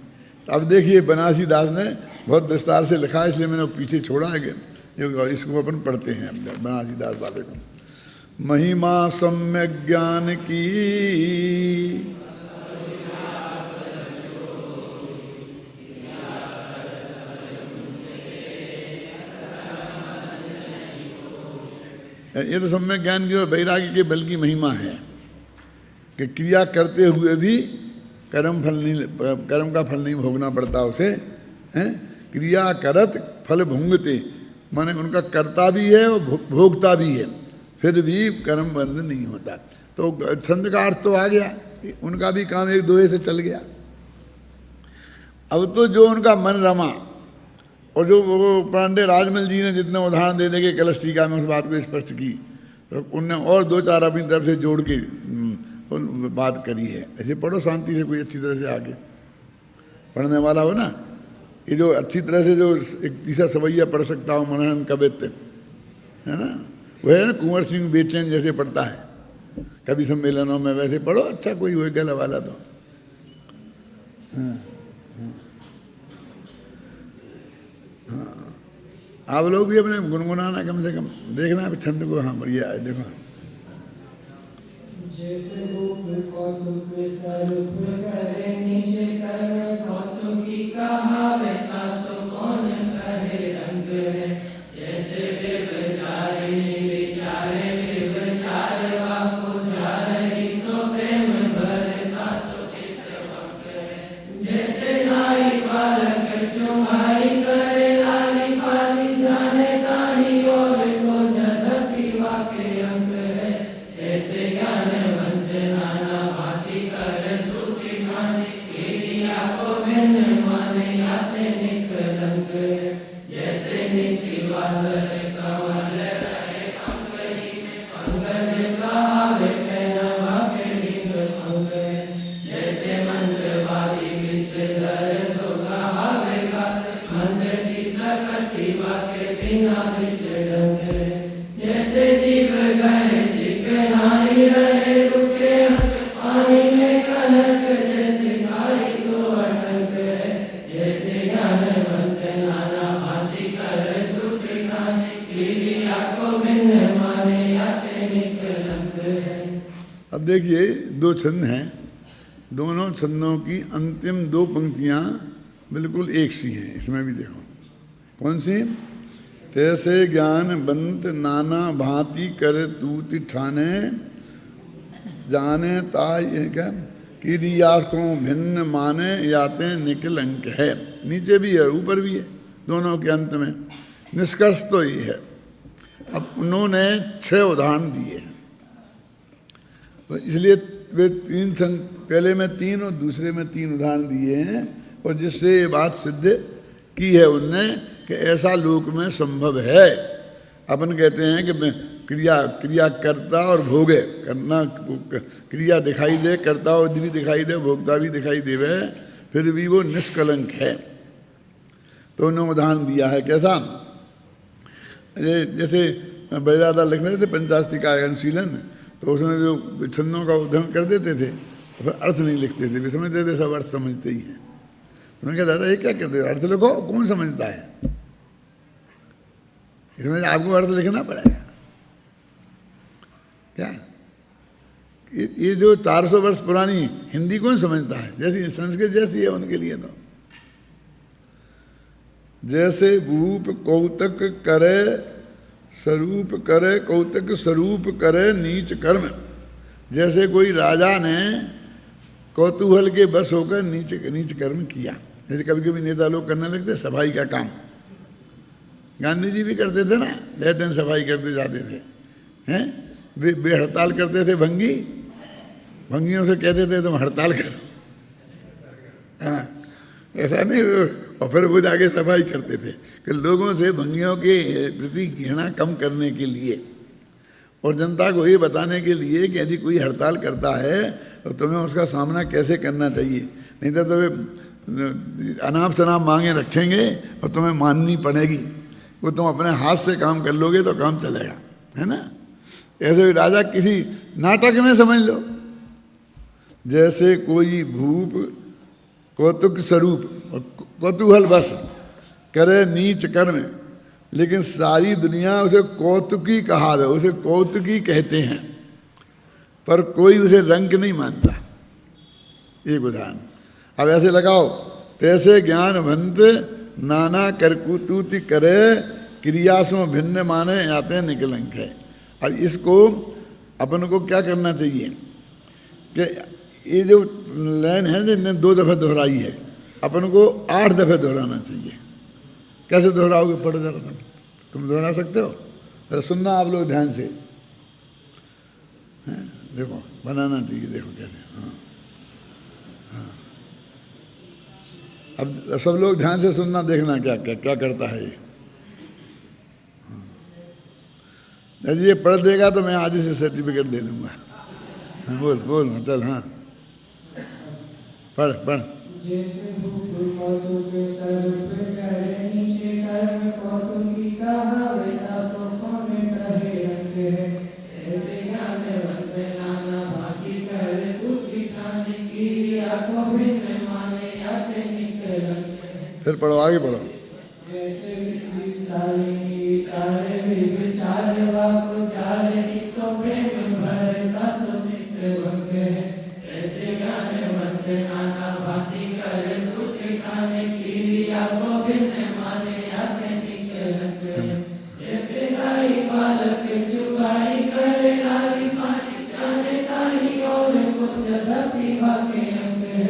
अब देखिए बनारसी दास ने बहुत विस्तार से लिखा है, इसलिए मैंने पीछे छोड़ा है कि इसको अपन पढ़ते हैं बनारसी दास वाले को। महिमा सम्यक ज्ञान की। ये तो सम्यक ज्ञान की और वैराग्य के बल की महिमा है कि क्रिया करते हुए भी कर्म का फल नहीं भोगना पड़ता उसे, हैं? क्रिया करत फल भुंगते, माने उनका कर्ता भी है और भोगता भी है, फिर भी कर्म बंद नहीं होता। तो छंद का अर्थ तो आ गया, उनका भी काम एक दोहे से चल गया। अब तो जो उनका मन रमा, और जो वो पांडे राजमल जी ने जितने उदाहरण दे दे के कलश टीका में उस बात को स्पष्ट की, तो उनने और दो चार अपनी तरफ से जोड़ के बात करी है। ऐसे पढ़ो शांति से, कोई अच्छी तरह से आगे पढ़ने वाला हो ना, ये जो अच्छी तरह से जो एक तीसरा सवैया पढ़ सकता हो, मनन कवित्व है ना, वह है ना कुंवर सिंह बेचैन जैसे पढ़ता है कभी सम्मेलनों में, वैसे पढ़ो अच्छा कोई हो गला वाला तो। हाँ, हाँ, आप लोग भी अपने गुनगुनाना कम से कम, देखना है छंद को। हाँ बढ़िया है, देखो। जैसे रूप कौतुक स्वरूप करे निज कर्म कौतुकी कहावे तासो कौन कहे रंग है। जैसे व्यभिचारिणी विचारे व्यभिचार वाको जारही सो प्रेम भरे तासो चित्त भंग है। जैसे नाई बालक चुमाई करे लाली पाली जाने ताही और को जदपि वाके अंग है। ऐसे ज्ञान नाना भांति कर दुखी माने क्रिया को भिन्न माने आते निकलंग। जैसे निशिवासर कमल रहे पंकहि में पंकज कहावे पहनावा के ढींग भंग। जैसे मंत्रवादी विषधर सो कहावे गात मंत्र की सकति वाके बिना विषडंग। जैसे जीव गए चिकनाई रहे रुके पानी में कनक जैसे खाई सो अटक है। जैसे ज्ञानवंत नाना भांति कर दुख खाने क्रिया को भिन्न माने आते निकलंग है। अब देखिए दो छंद हैं, दोनों छंदों की अंतिम दो पंक्तियां बिल्कुल एक सी हैं। इसमें भी देखो कौन सी, तैसे ज्ञान बंत नाना भांति कर तूति ठाने जाने ताय क्या क्रिया को भिन्न माने याते निकलंक है। नीचे भी है ऊपर भी है, दोनों के अंत में निष्कर्ष तो ये है। अब उन्होंने 6 उदाहरण दिए, तो इसलिए वे 3 छंद, पहले में 3 और दूसरे में 3 उदाहरण दिए हैं, और जिससे ये बात सिद्ध की है उनने कि ऐसा लोक में संभव है। अपन कहते हैं कि क्रिया करता और भोगे, करना क्रिया दिखाई दे, करता और भी दिखाई दे, भोगता भी दिखाई देवे, फिर भी वो निष्कलंक है। तो उन्होंने उदाहरण दिया है कैसा, जैसे बड़े दादा लिख रहे थे पंचाशती का अनुशीलन, तो उसमें जो छंदों का उदाहरण कर देते थे, फिर अर्थ नहीं लिखते थे, वे समझते थे सब अर्थ समझते ही हैं। उन्होंने कहा दादा ये क्या कहते हो, अर्थ लिखो, कौन समझता है, इसमें आपको अर्थ लिखना पड़ेगा क्या। ये जो 400 वर्ष पुरानी हिंदी कौन समझता है, जैसी संस्कृत जैसी है उनके लिए। तो जैसे भूप कौतक करे स्वरूप करे, कौतक स्वरूप करे नीच कर्म। जैसे कोई राजा ने कौतूहल के बस होकर नीच कर्म किया, जैसे कभी कभी नेता लोग करने लगते सफाई का काम, गांधी जी भी करते थे ना, लैट्रिन सफाई करते जाते थे, हैं वे हड़ताल करते थे, भंगियों से कहते थे तुम हड़ताल करो, हाँ ऐसा नहीं, और फिर वो जाके सफाई करते थे कि लोगों से भंगियों के प्रति घृणा कम करने के लिए और जनता को ये बताने के लिए कि यदि कोई हड़ताल करता है तो तुम्हें उसका सामना कैसे करना चाहिए, नहीं तो वे अनाप शनाप मांगे रखेंगे और तुम्हें माननी पड़ेगी। वो तुम अपने हाथ से काम कर लोगे तो काम चलेगा, है ना। ऐसे राजा किसी नाटक में समझ लो, जैसे कोई भूप कौतुक स्वरूप और कौतूहल बस करे नीच कर्म, लेकिन सारी दुनिया उसे कौतुकी कहा है, उसे कौतुकी कहते हैं, पर कोई उसे रंग नहीं मानता। एक उदाहरण अब ऐसे लगाओ, तैसे ज्ञानवंत नाना करकुतूति करे, क्रियासों भिन्न माने आते निकलंक है। अब इसको अपन को क्या करना चाहिए कि ये जो लाइन है जिसने 2 दफ़े दोहराई है, अपन को 8 दफ़े दोहराना चाहिए। कैसे दोहराओगे? पढ़ जरा तुम दोहरा सकते हो? जरा सुनना आप लोग ध्यान से, देखो बनाना चाहिए, देखो कैसे। हाँ हाँ, अब सब लोग ध्यान से सुनना, देखना क्या क्या क्या करता है ये। यदि ये पढ़ देगा तो मैं आज से सर्टिफिकेट दे दूंगा। हाँ, बोल बोल चल। हाँ पढ़ पढ़। जैसे भूप कौतुक स्वरूप करे, नीचे कर्म कौतुकी कहावे, तासो कौन कहे रंग है। ऐसे ज्ञानवंत नाना भांति करे, दुखी ठान की आंखों भिन्न माने, आते निकलंक है। फिर पढ़ो, आगे पढ़ो। जैसे विचारिणी विचारे विचारे, वाको चारे सो प्रेम भरे, तासो चित्रवंत है। ऐसे ज्ञानवंत नाना भांति करे, दुखी ठाने की आंखों भिन्न माने, आते निकलंक है। जैसे गाय बालक जुगाई करे, लाली पानी जाने ताही और को जदपि भागे अंग है।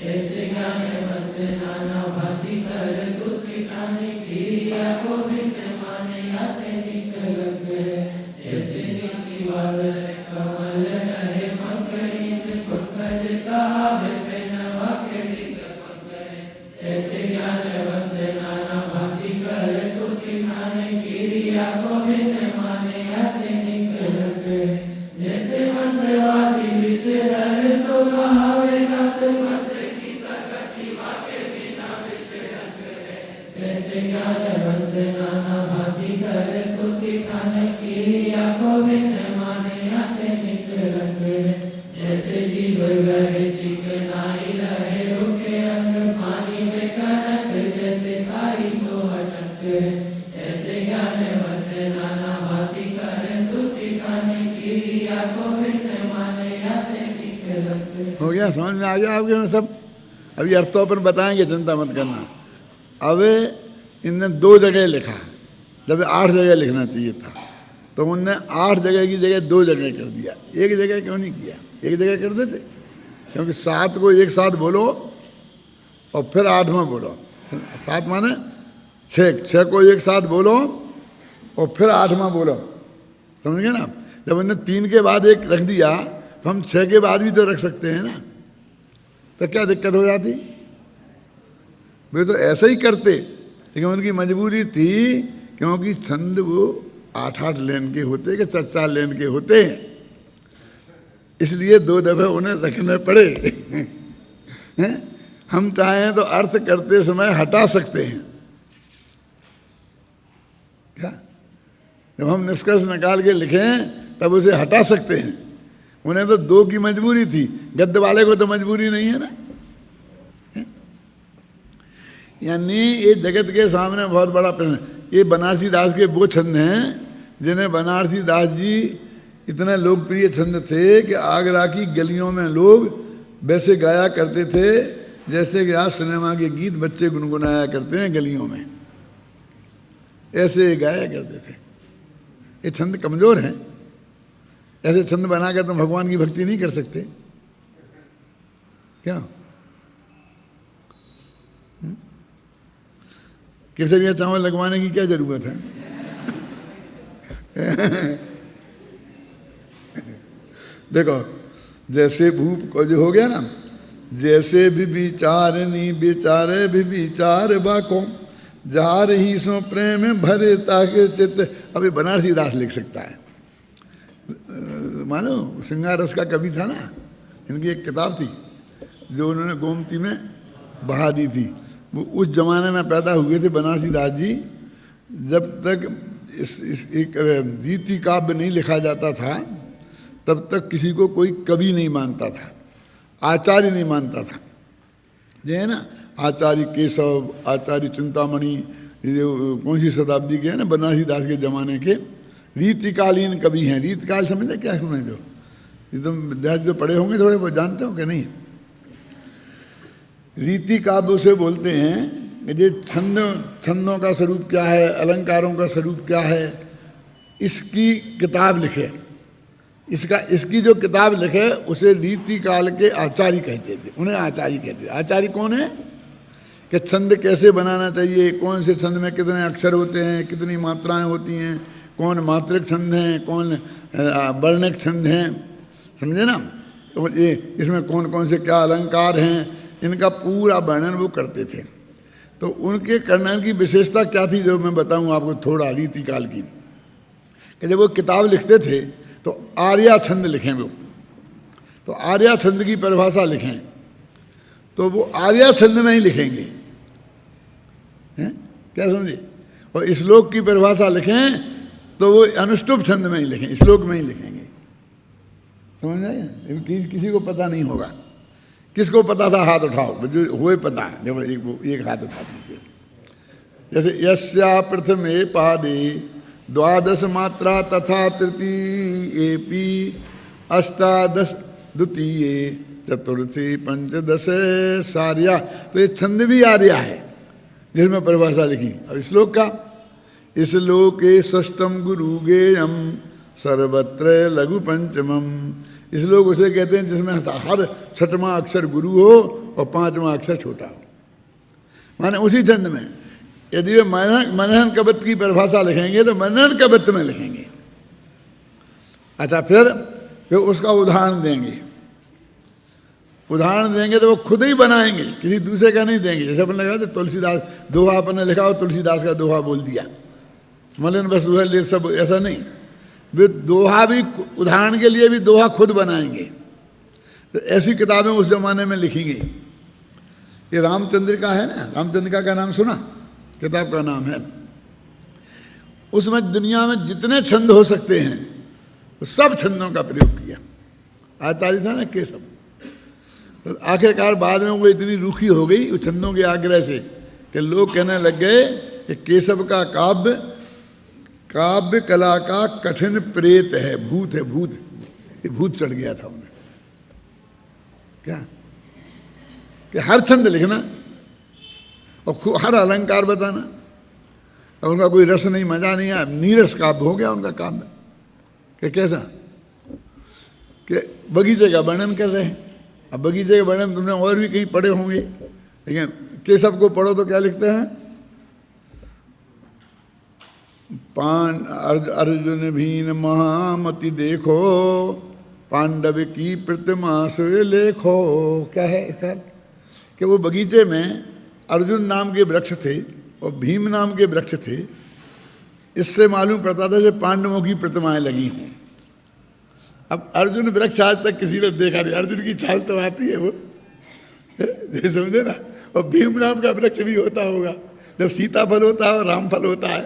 ऐसे ज्ञानवंत नाना भांति करे, दुखी ठाने की आंखों भिन्न माने, आते निकलंक है। जैसे निशिवासर कमल रहे पंकज, पंकज कहावे पेनवा के टिक पंकज। ऐसे ज्ञानवंत नाना भांति करे, दुखी ठाने की आंखों भिन्न माने, आते निकलंक है। जैसे मंत्रवादी विषधर सो कहावे, नाथ मंत्र की सकति वाके बिना विषडंक है। जैसे ज्ञानवंत नाना भांति करे, दुखी ठाने की आंखों भिन्न माने, आते निकलंक है। जैसे जीव गहे चिकनाई रहे, रुके अंग पानी में कनक, जैसे खाई सो अटक है। ऐसे ज्ञानवंत नाना भांति करे, दुखी ठाने की आंखों भिन्न माने, आते निकलंक है। हो गया? समझ में आ गया आपके में सब? अभी अर्थ तो अपन बताएंगे, चिंता मत करना। अब इनने 2 जगह लिखा, जब 8 जगह लिखना चाहिए था, तो उनने 8 जगह की जगह 2 जगह कर दिया। एक जगह क्यों नहीं किया? एक जगह कर देते, क्योंकि 7 को एक साथ बोलो और फिर 8वां बोलो। 7 माने 6 को एक साथ बोलो और फिर 8वां बोलो, समझ गए ना? जब उन्होंने 3 के बाद 1 रख दिया, तो हम 6 के बाद भी तो रख सकते हैं ना, तो क्या दिक्कत हो जाती? वे तो ऐसा ही करते, लेकिन उनकी मजबूरी थी, क्योंकि छंद वो 8-8 लेन के होते कि 4-4 लेन के होते हैं, इसलिए 2 दफे उन्हें रखने पड़े। हम चाहें तो अर्थ करते समय हटा सकते हैं क्या? जब हम निष्कर्ष निकाल के लिखें तब उसे हटा सकते हैं। उन्हें तो 2 की मजबूरी थी, गद्य वाले को तो मजबूरी नहीं है ना। यानी ये जगत के सामने बहुत बड़ा प्रश्न। ये बनारसी दास के वो छंद हैं जिन्हें बनारसी दास जी इतने लोकप्रिय छंद थे कि आगरा की गलियों में लोग वैसे गाया करते थे जैसे कि आज सिनेमा के गीत बच्चे गुनगुनाया करते हैं गलियों में, ऐसे गाया करते थे। ये छंद कमजोर हैं, ऐसे छंद बनाकर तुम भगवान की भक्ति नहीं कर सकते क्या? केसरिया चावल लगवाने की क्या जरूरत है? देखो, जैसे भूप को जो हो गया ना, जैसे भी विचारनी विचारे भी विचार बाको, जार ही सो प्रेम भरे ताके चित्त। अभी बनारसी दास लिख सकता है। मानो श्रृंगार रस का कवि था ना, इनकी एक किताब थी जो उन्होंने गोमती में बहा दी थी। वो उस जमाने में पैदा हुए थे बनारसी दास जी, जब तक इस एक रीति काव्य नहीं लिखा जाता था, तब तक किसी को कोई कवि नहीं मानता था, आचार्य नहीं मानता था। जो है ना, आचार्य केशव, आचार्य चिंतामणि, ये कौन सी शताब्दी के हैं ना, बनारसी दास के जमाने के रीतिकालीन कवि हैं। रीतिकाल समझते क्या समझ दो, एकदम विद्यार्थी जो पढ़े होंगे थोड़े बहुत जानते हो कि नहीं। रीति काव्य से बोलते हैं कि ये छंदों का स्वरूप क्या है, अलंकारों का स्वरूप क्या है, इसकी किताब लिखे। इसकी जो किताब लिखे उसे रीति काल के आचार्य कहते थे, उन्हें आचार्य कहते थे। आचार्य कौन है कि छंद कैसे बनाना चाहिए, कौन से छंद में कितने अक्षर होते हैं, कितनी मात्राएं होती हैं, कौन मात्रिक छंद हैं, कौन वर्णिक छंद हैं, समझे ना। तो ये इसमें कौन कौन से क्या अलंकार हैं, इनका पूरा वर्णन वो करते थे। तो उनके करने की विशेषता क्या थी जो मैं बताऊं आपको थोड़ा रीति काल की। कि जब वो किताब लिखते थे तो आर्या छंद लिखें वो, तो आर्या छंद की परिभाषा लिखें तो वो आर्या छंद में ही लिखेंगे, हैं क्या समझे। और श्लोक की परिभाषा लिखें तो वो अनुष्टुप छंद में ही लिखें, श्लोक में ही लिखेंगे, समझ आए। किसी को पता नहीं होगा। किसको पता था हाथ उठाओ, जो हुए पता है, देखो एक हाथ उठा लीजिए। जैसे यस्या प्रथमे पादे द्वादश मात्रा तथा तृतीयेपि अष्टादश द्वितीये चतुर्थी पंचदश सार्या। तो ये छंद भी आर्या है जिसमें परिभाषा लिखी। अब श्लोक का, श्लोके षष्ठम गुरु गेयम सर्वत्र लघु पंचमम। श्लोक उसे कहते हैं जिसमें हर छठवां अक्षर गुरु हो और पांचवां अक्षर छोटा हो, माने उसी छंद में। यदि वे मनहन कवत्त की परिभाषा लिखेंगे तो मनहन कवत्त में लिखेंगे। अच्छा, फिर उसका उदाहरण देंगे। उदाहरण देंगे तो वो खुद ही बनाएंगे, किसी दूसरे का नहीं देंगे। जैसे अपन लगा तो तुलसीदास दोहा अपन लिखा हो, तुलसीदास का दोहा बोल दिया, मलन बस वह सब, ऐसा नहीं। वे दोहा भी, उदाहरण के लिए भी दोहा खुद बनाएंगे। तो ऐसी किताबें उस जमाने में लिखी गई। ये रामचंद्र का है ना, रामचंद्र का नाम सुना, किताब का नाम है। उसमें दुनिया में जितने छंद हो सकते हैं तो सब छंदों का प्रयोग किया। आचार्य था ना केशव। तो आखिरकार बाद में वो इतनी रूखी हो गई उस छंदों के आग्रह से कि लोग कहने लग गए कि केशव का काव्य कला का कठिन प्रेत है, भूत है, भूत। ये भूत चढ़ गया था उन्हें। क्या कि हर छंद लिखना और हर अलंकार बताना, और उनका कोई रस नहीं, मजा नहीं आया, नीरस काव्य हो गया उनका काव्य। कि कैसा कि बगीचे का वर्णन कर रहे हैं। अब बगीचे का वर्णन तुमने और भी कहीं पढ़े होंगे, लेकिन केशव को पढ़ो तो क्या लिखते हैं, अर्जुन भीन महामति देखो, पांडव की प्रतिमा से लेखो। क्या है इसका कि वो बगीचे में अर्जुन नाम के वृक्ष थे और भीम नाम के वृक्ष थे। इससे मालूम पड़ता था कि पांडवों की प्रतिमाएं लगी हों। अब अर्जुन वृक्ष आज तक किसी ने देखा नहीं, अर्जुन की छाल तो आती है वो, समझे ना। और भीम नाम का वृक्ष भी होता होगा, जब सीताफल होता है और रामफल होता है,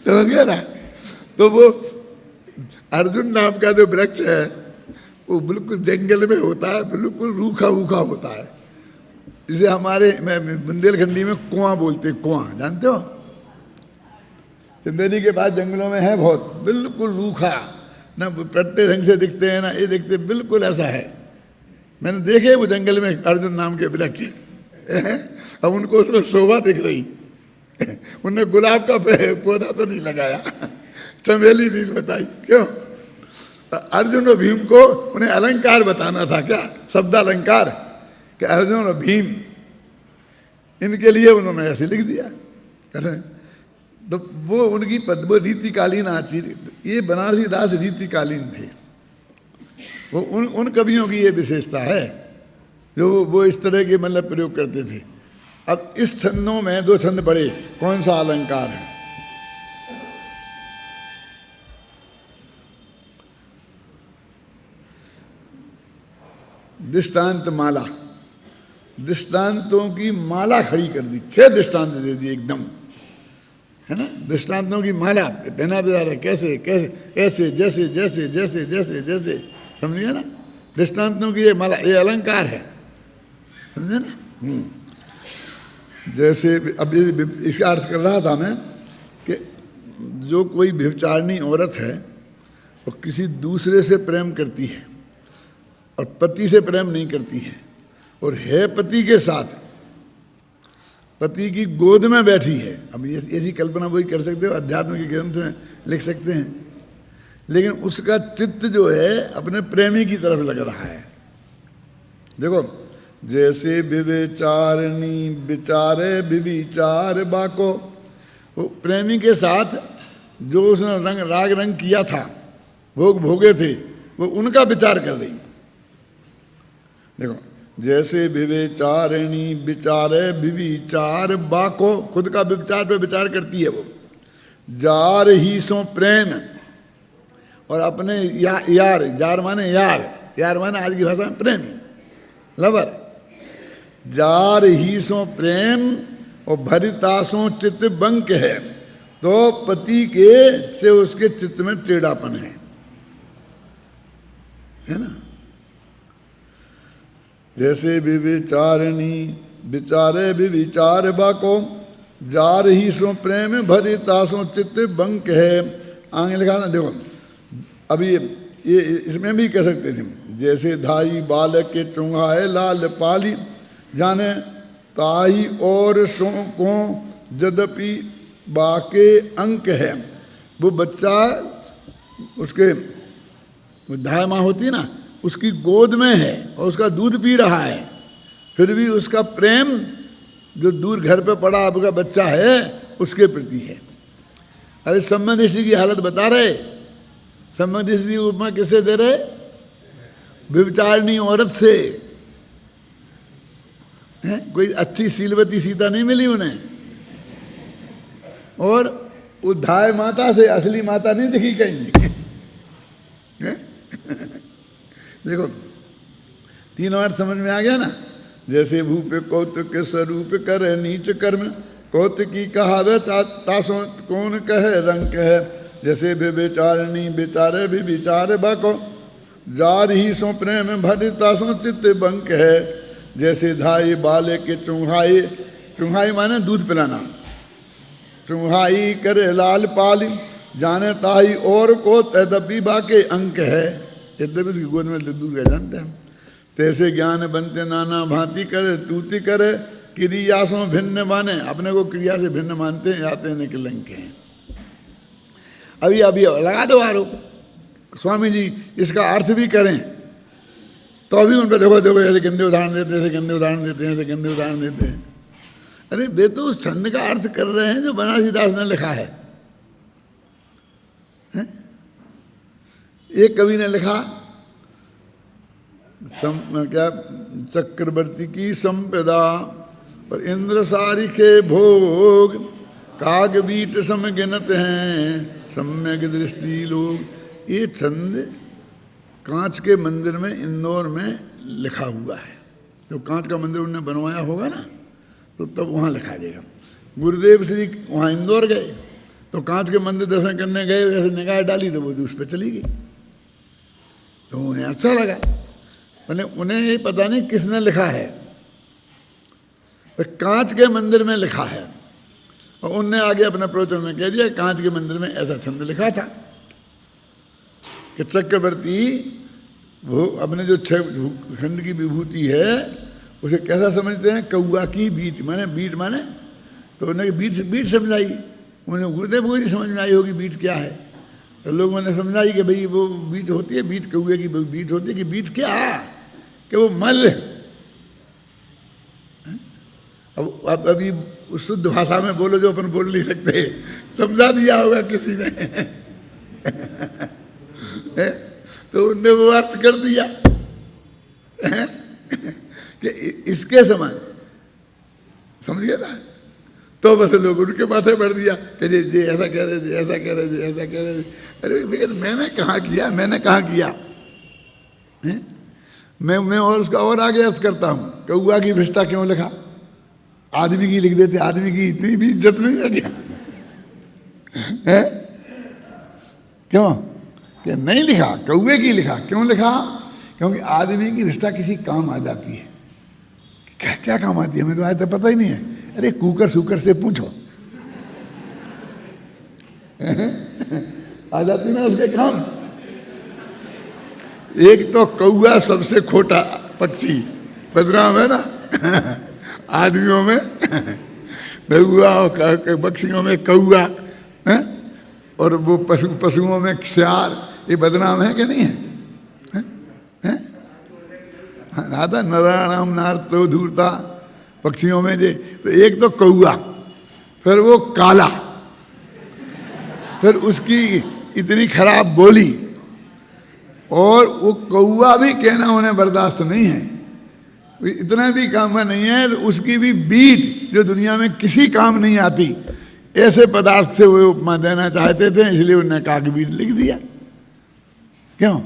समझ गया ना। तो वो अर्जुन नाम का जो वृक्ष है वो बिल्कुल जंगल में होता है, बिल्कुल रूखा रूखा होता है। जिसे हमारे बुंदेलखंडी में कुआं बोलते, कुआं जानते हो, चंदेरी के पास जंगलों में है बहुत, बिल्कुल रूखा, ना पट्टे ढंग से दिखते हैं ना ये दिखते, बिल्कुल ऐसा है। मैंने देखे वो जंगल में अर्जुन नाम के वृक्ष। अब उनको उसमें शोभा दिख रही, उनने गुलाब का पौधा तो नहीं लगाया, चमेली नहीं बताई, क्यों? अर्जुन और भीम को उन्हें अलंकार बताना था, क्या शब्द अलंकार, कि अर्जुन और भीम, इनके लिए उन्होंने ऐसे लिख दिया। तो वो उनकी वो रीतिकालीन आचीर, ये बनारसी दास रीतिकालीन थे। वो उन कवियों की ये विशेषता है जो वो इस तरह के मतलब प्रयोग करते थे। अब इस छंदों में दो छंद पढ़े, कौन सा अलंकार है? दृष्टांत माला, दृष्टांतों की माला खड़ी कर दी, 6 दृष्टांत दे दिए एकदम, है ना। दृष्टांतों की माला पहना दे जा रहा है, कैसे कैसे, ऐसे, जैसे जैसे जैसे जैसे जैसे, समझिए ना। दृष्टांतों की ये माला, ये अलंकार है, समझे ना। जैसे अब इसका अर्थ कर रहा था मैं कि जो कोई व्यभिचारिणी औरत है वो किसी दूसरे से प्रेम करती है और पति से प्रेम नहीं करती है, और है पति के साथ, पति की गोद में बैठी है। अब ऐसी कल्पना वही कर सकते हो, अध्यात्म के ग्रंथ में लिख सकते हैं, लेकिन उसका चित्त जो है अपने प्रेमी की तरफ लग रहा है। देखो, जैसे विवेचारिणी विचारे विविचार बाको, वो प्रेमी के साथ जो उसने राग रंग किया था, भोगे थे, वो उनका विचार कर रही। देखो, जैसे विवेचारिणी विचारे विविचार बाको, खुद का विचार पे विचार करती है वो, जार ही सो प्रेम, और अपने यार माने यार माने आज की भाषा में प्रेमी, लवर, जार ही सो प्रेम और भरितासों चित्त बंक है, तो पति के से उसके चित्त में टेढ़ापन है ना। जैसे विविचारिणी विचारे विविचार बाको, जार ही सो प्रेम भरितासों चित्त बंक है। आगे लिखा ना, देखो अभी ये इसमें भी कह सकते थे, जैसे धाई बालक के चुंगाए लाल पाली, जाने ताई और सो को यद्यपि बाके अंक है। वो बच्चा उसके धाय माँ होती है ना, उसकी गोद में है और उसका दूध पी रहा है, फिर भी उसका प्रेम जो दूर घर पे पड़ा आपका बच्चा है उसके प्रति है। अरे सम्यक दृष्टि की हालत बता रहे, सम्यक दृष्टि उपमा किससे दे रहे? व्यभिचारिणी औरत से। कोई अच्छी शीलवती सीता नहीं मिली उन्हें, और उद्धाय माता से, असली माता नहीं दिखी कहीं। देखो तीनों अर्थ समझ में आ गया ना। जैसे भूप कौतुक के स्वरूप करे नीच कर्म, कौतुकी कहावे तासों कौन कहे रंग है। जैसे व्यभिचारिणी विचारे विचार बाको, जार ही सो प्रेम भरि तासों चित्त बंक है। जैसे धाई बाले के चुंघाई, चुंघाई माने दूध पिलाना, चुंघाई करे लाल पाली, जाने ताई और को तदपि बाके अंक है। यद्यपि उसकी गोद में दूध का जानते हैं। तैसे ज्ञान बनते नाना भांति करे, तूति करे क्रियासों भिन्न माने, अपने को क्रिया से भिन्न मानते हैं, आते हैं निकलंक हैं। अभी लगा दो आरोप, स्वामी जी इसका अर्थ भी करें तो अभी उन पर देखो ऐसे गंदे उदाहरण देते हैं, ऐसे गंदे उदाहरण देते हैं, ऐसे गंदे उदाहरण देते हैं। अरे वे तो उस छंद का अर्थ कर रहे हैं जो बनारसीदास ने लिखा है। एक कवि ने लिखा क्या, चक्रवर्ती की संपदा पर इंद्र सारिखे भोग, काग बीट सम गिनत हैं सम्यक दृष्टि लोग। ये छंद कांच के मंदिर में इंदौर में लिखा हुआ है। तो कांच का मंदिर उन्होंने बनवाया होगा ना, तो तब वहाँ लिखा जाएगा। गुरुदेव श्री वहाँ इंदौर गए तो कांच के मंदिर दर्शन करने गए, वैसे निगाह डाली तो वो उस पर चली गई, तो उन्हें अच्छा लगा। मैंने उन्हें ये पता नहीं किसने लिखा है, कांच के मंदिर में लिखा है, और उनने आगे अपने प्रवचन में कह दिया कांच के मंदिर में ऐसा छंद लिखा था कि चक्रवर्ती वो अपने जो छह खंड की विभूति है उसे कैसा समझते हैं, कौआ की बीट माने, बीट माने तो उन्हें बीट समझाई। उन्हें गुरुदेव को नहीं समझ में आई होगी बीट क्या है, तो लोगों ने समझाई कि भाई वो बीट होती है, बीट कौए की बीट होती है। कि बीट क्या है, कि वो मल। अब अभी शुद्ध भाषा में बोलो जो अपन बोल नहीं सकते, समझा दिया होगा किसी ने। तो उनने वो अर्थ कर दिया कि इसके समान, समझ गया ना। तो बस लोग उनके माथे पड़ दिया कि जी ऐसा कह रहे, जी ऐसा कह रहे, जी ऐसा कह रहे। अरे भैया मैंने कहाँ किया, मैंने कहाँ किया है? मैं और उसका और आगे अर्थ करता हूँ। कौआ की विष्ठा क्यों लिखा, आदमी की लिख देते, आदमी की इतनी भी इज्जत नहीं रह गया है? क्यों कि नहीं लिखा, कौए की लिखा। क्यों लिखा? क्योंकि आदमी की विष्ठा किसी काम आ जाती है। क्या क्या काम आती है हमें तो आज तक पता ही नहीं है। अरे कुकर सुकर से पूछो, आ जाती ना उसके काम। एक तो कौआ सबसे खोटा पक्षी बदनाम है ना आदमियों में कौआ और पक्षियों में कौआ है, और वो पशुओं में सियार, ये बदनाम है कि नहीं है? नाता नराणाम नारतो धूर्ता, पक्षियों में जे तो एक तो कौआ, फिर वो काला, फिर उसकी इतनी खराब बोली, और वो कौआ भी कहना उन्हें बर्दाश्त नहीं है, इतना भी काम में नहीं है, तो उसकी भी बीट जो दुनिया में किसी काम नहीं आती, ऐसे पदार्थ से वो उपमा देना चाहते थे, इसलिए उन्होंने काकबीट लिख दिया। क्यों?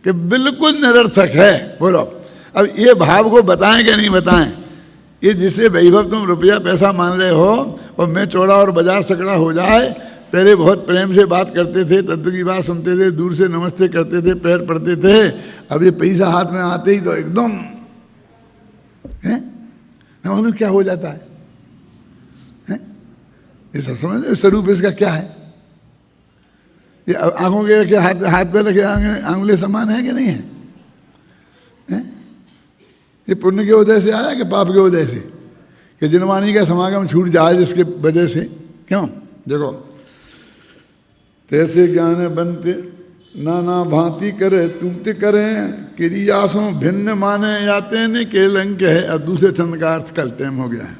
कि बिल्कुल निरर्थक है। बोलो अब ये भाव को बताएं कि नहीं बताएं? ये जिसे वैभव तुम रुपया पैसा मान रहे हो, और मैं चौड़ा और बाजार सकड़ा हो जाए, पहले बहुत प्रेम से बात करते थे, तत्व की बात सुनते थे, दूर से नमस्ते करते थे, पैर पड़ते थे, अब ये पैसा हाथ में आते ही तो एकदम है ना, उन्हें क्या हो जाता है? ये सब समझ, स्वरूप इसका क्या है? ये आंखों के रखे हाथ पे रखे आंगुली समान है कि नहीं है? ये पुण्य के उदय से आया कि पाप के उदय से? कि जिनवाणी का समागम छूट जाए जिसके वजह से। क्यों? देखो, तैसे ज्ञान बनते नाना भांति करे तुमते करें, क्रियासों भिन्न माने जाते न केलंक है। अब दूसरे छंद का अर्थ कल टाइम हो गया है।